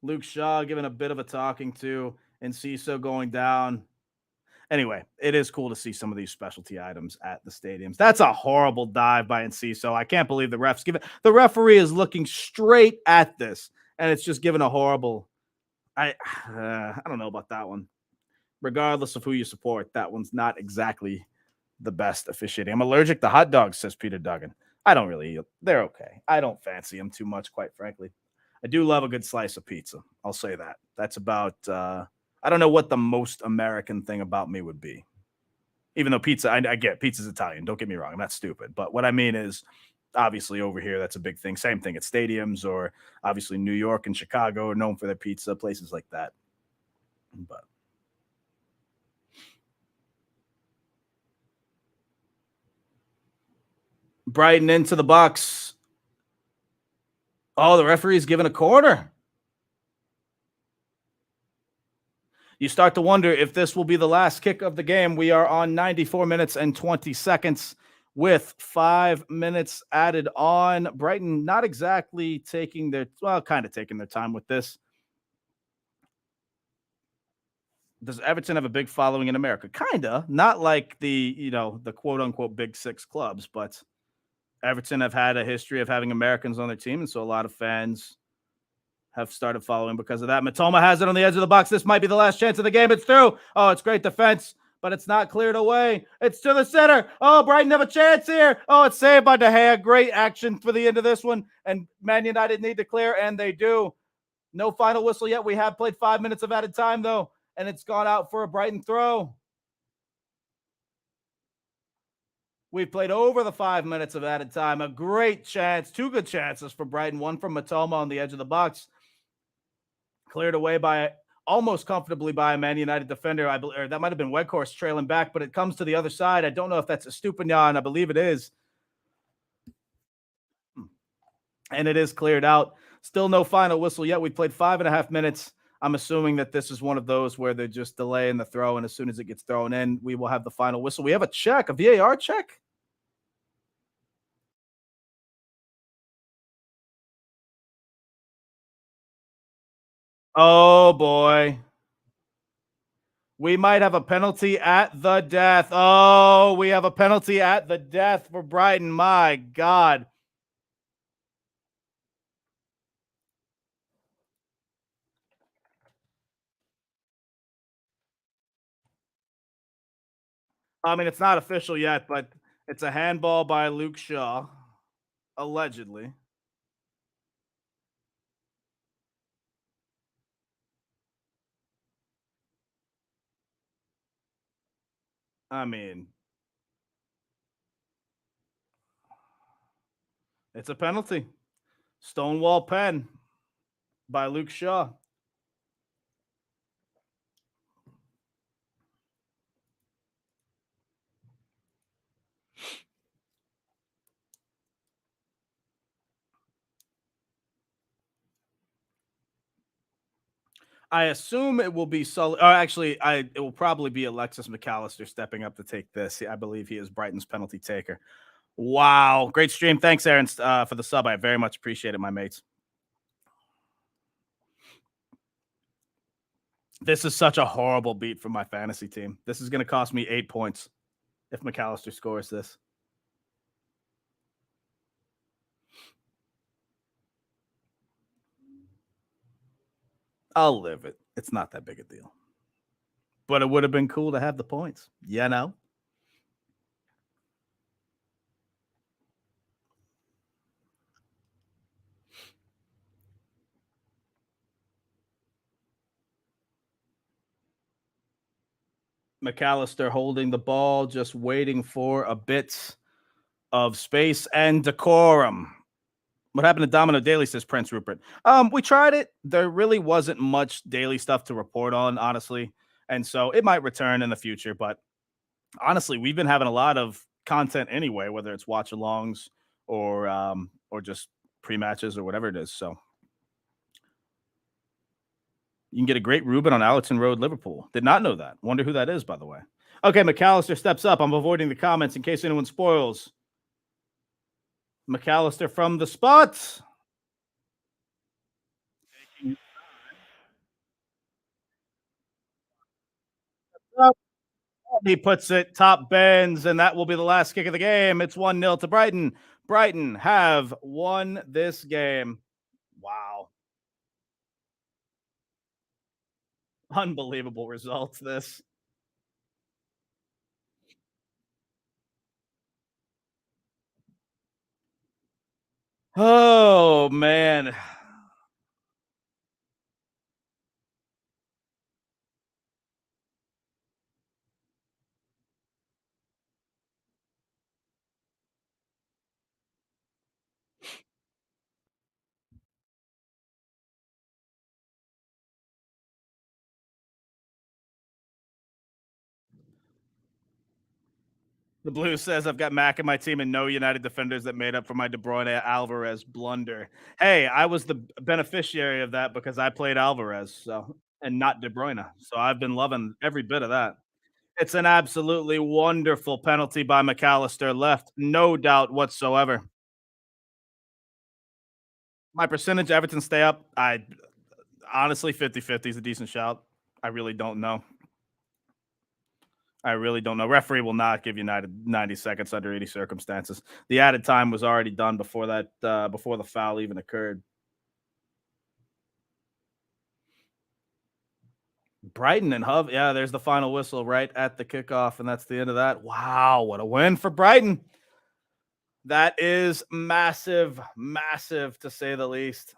Luke Shaw giving a bit of a talking to, and Ciso going down. Anyway, it is cool to see some of these specialty items at the stadiums. That's a horrible dive by Enciso. I can't believe the refs give it. The referee is looking straight at this, and it's just given a horrible. I don't know about that one. Regardless of who you support, that one's not exactly the best officiating. I'm allergic to hot dogs, says Peter Duggan. I don't really. They're okay. I don't fancy them too much, quite frankly. I do love a good slice of pizza. I'll say that. That's about. I don't know what the most American thing about me would be. Even though pizza, I get pizza's Italian. Don't get me wrong. I'm not stupid. But what I mean is, obviously over here, that's a big thing. Same thing at stadiums, or obviously New York and Chicago are known for their pizza, places like that. But Brighton into the box. Oh, the referee's given a corner. You start to wonder if this will be the last kick of the game. We are on 94 minutes and 20 seconds with 5 minutes added on. Brighton not exactly taking their, well, kind of taking their time with this. Does Everton have a big following in America? Kinda. Not like the quote unquote big six clubs, but Everton have had a history of having Americans on their team, and so a lot of fans have started following because of that. Matoma has it on the edge of the box. This might be the last chance of the game. It's through. Oh, it's great defense, but it's not cleared away. It's to the center. Oh, Brighton have a chance here. Oh, it's saved by De Gea. Great action for the end of this one. And Man United need to clear, and they do. No final whistle yet. We have played 5 minutes of added time, though, and it's gone out for a Brighton throw. We've played over the 5 minutes of added time. A great chance. Two good chances for Brighton. One from Matoma on the edge of the box. Cleared away by almost comfortably by a Man United defender. I believe that might have been Weghorst trailing back, but it comes to the other side. I don't know if that's a Estupinian. I believe it is. And it is cleared out. Still no final whistle yet. We played 5.5 minutes. I'm assuming that this is one of those where they're just delaying the throw, and as soon as it gets thrown in, we will have the final whistle. We have a check, a VAR check. Oh, boy. We might have a penalty at the death. Oh, we have a penalty at the death for Brighton. My God. I mean, it's not official yet, but it's a handball by Luke Shaw, allegedly. I mean, it's a penalty. Stonewall pen by Luke Shaw. I assume it will be Sully. Or actually, it will probably be Alexis McAllister stepping up to take this. I believe he is Brighton's penalty taker. Wow, great stream. Thanks, Aaron, for the sub. I very much appreciate it, my mates. This is such a horrible beat for my fantasy team. This is going to cost me 8 points if McAllister scores this. I'll live it. It's not that big a deal. But it would have been cool to have the points. You know? McAllister holding the ball, just waiting for a bit of space and decorum. What happened to Domino Daily, says Prince Rupert. We tried it. There really wasn't much daily stuff to report on, honestly. And so it might return in the future. But honestly, we've been having a lot of content anyway, whether it's watch-alongs or just pre-matches or whatever it is. So you can get a great Ruben on Allerton Road, Liverpool. Did not know that. Wonder who that is, by the way. Okay, McAllister steps up. I'm avoiding the comments in case anyone spoils. McAllister from the spot. He puts it top bends, and that will be the last kick of the game. It's 1-0 to Brighton. Brighton have won this game. Wow. Unbelievable results, this. Oh, man. The Blue says, I've got Mac in my team and no United defenders that made up for my De Bruyne Alvarez blunder. Hey, I was the beneficiary of that because I played Alvarez and not De Bruyne. So I've been loving every bit of that. It's an absolutely wonderful penalty by McAllister, left no doubt whatsoever. My percentage Everton stay up, I honestly 50-50 is a decent shout. I really don't know. I really don't know. Referee will not give United 90 seconds under any circumstances. The added time was already done before that, before the foul even occurred. Brighton and Hove, yeah, there's the final whistle right at the kickoff, and that's the end of that. Wow, what a win for Brighton. That is massive, massive to say the least.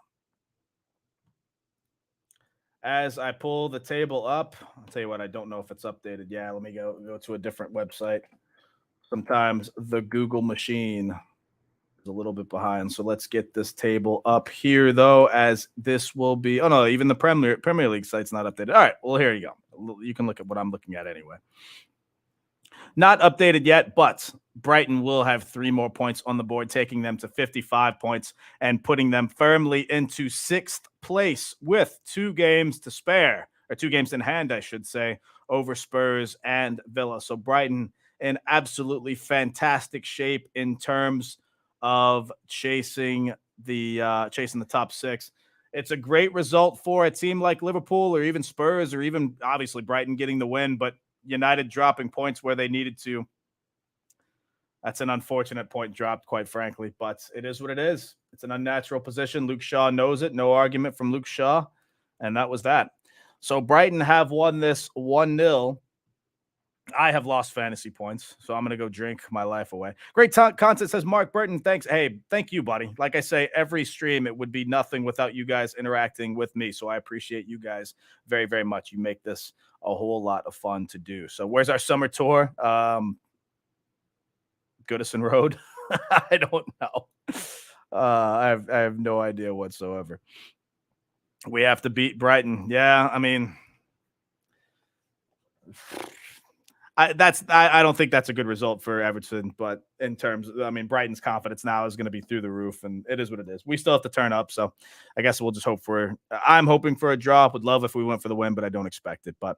As I pull the table up, I'll tell you what, I don't know if it's updated. Yeah, let me go to a different website. Sometimes the Google machine is a little bit behind. So let's get this table up here, though, as this will be. Oh, no, even the Premier League site's not updated. All right, well, here you go. You can look at what I'm looking at anyway. Not updated yet, but Brighton will have 3 more points on the board, taking them to 55 points and putting them firmly into 6th place with 2 games to spare, or 2 games in hand, I should say, over Spurs and Villa. So Brighton in absolutely fantastic shape in terms of chasing the top 6. It's a great result for a team like Liverpool or even Spurs or even obviously Brighton getting the win, but United dropping points where they needed to. That's an unfortunate point dropped, quite frankly, but it is what it is. It's an unnatural position. Luke Shaw knows it. No argument from Luke Shaw. And that was that. So Brighton have won this 1-0. I have lost fantasy points, so I'm gonna go drink my life away. Great content, says Mark Burton. Thanks. Hey, thank you, buddy. Like I say, every stream it would be nothing without you guys interacting with me. So I appreciate you guys very, very much. You make this a whole lot of fun to do. So where's our summer tour? Goodison Road. I don't know. I have no idea whatsoever. We have to beat Brighton. Yeah, I mean, I don't think that's a good result for Everton, but in terms of, I mean, Brighton's confidence now is going to be through the roof, and it is what it is. We still have to turn up, so I guess we'll just hope for. I'm hoping for a draw. Would love if we went for the win, but I don't expect it. But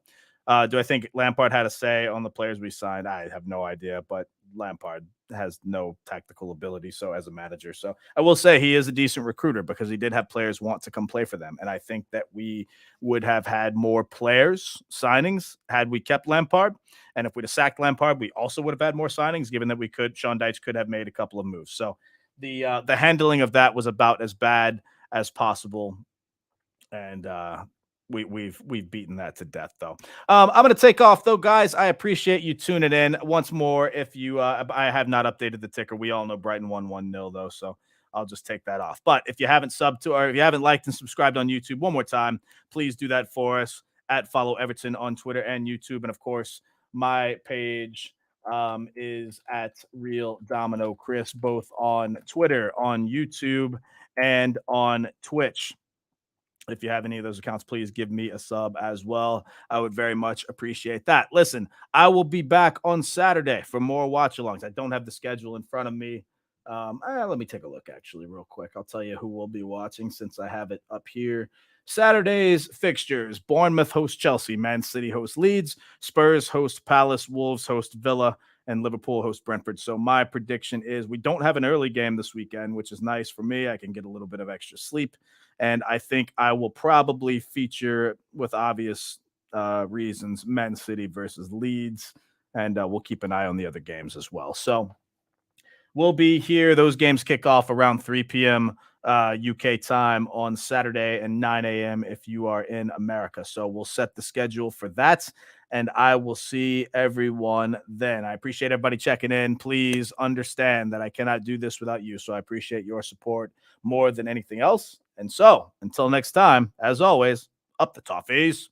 do I think Lampard had a say on the players we signed? I have no idea, but Lampard has no tactical ability. So as a manager, so I will say he is a decent recruiter because he did have players want to come play for them, and I think that we would have had more players signings had we kept Lampard. And if we'd have sacked Lampard, we also would have had more signings, given that we could. Sean Dyche could have made a couple of moves. So the handling of that was about as bad as possible, and we've beaten that to death though. I'm gonna take off though, guys. I appreciate you tuning in once more. If you I have not updated the ticker. We all know Brighton won 1-0 though, so I'll just take that off. But if you haven't subbed to, or if you haven't liked and subscribed on YouTube, one more time, please do that for us at Follow Everton on Twitter and YouTube. And of course, my page is at Real Domino Chris, both on Twitter, on YouTube, and on Twitch. If you have any of those accounts, please give me a sub as well. I would very much appreciate that. Listen, I will be back on Saturday for more watch-alongs. I don't have the schedule in front of me. Let me take a look actually real quick. I'll tell you who we'll be watching since I have it up here. Saturday's fixtures: Bournemouth host Chelsea, Man City host Leeds, Spurs host Palace, Wolves host Villa, and Liverpool host Brentford. So my prediction is we don't have an early game this weekend, which is nice for me. I can get a little bit of extra sleep. And I think I will probably feature, with obvious reasons, Man City versus Leeds. And we'll keep an eye on the other games as well. So we'll be here. Those games kick off around 3 p.m. UK time on Saturday and 9 a.m. if you are in America. So we'll set the schedule for that, and I will see everyone then. I appreciate everybody checking in. Please understand that I cannot do this without you, so I appreciate your support more than anything else. And so until next time, as always, up the toffees.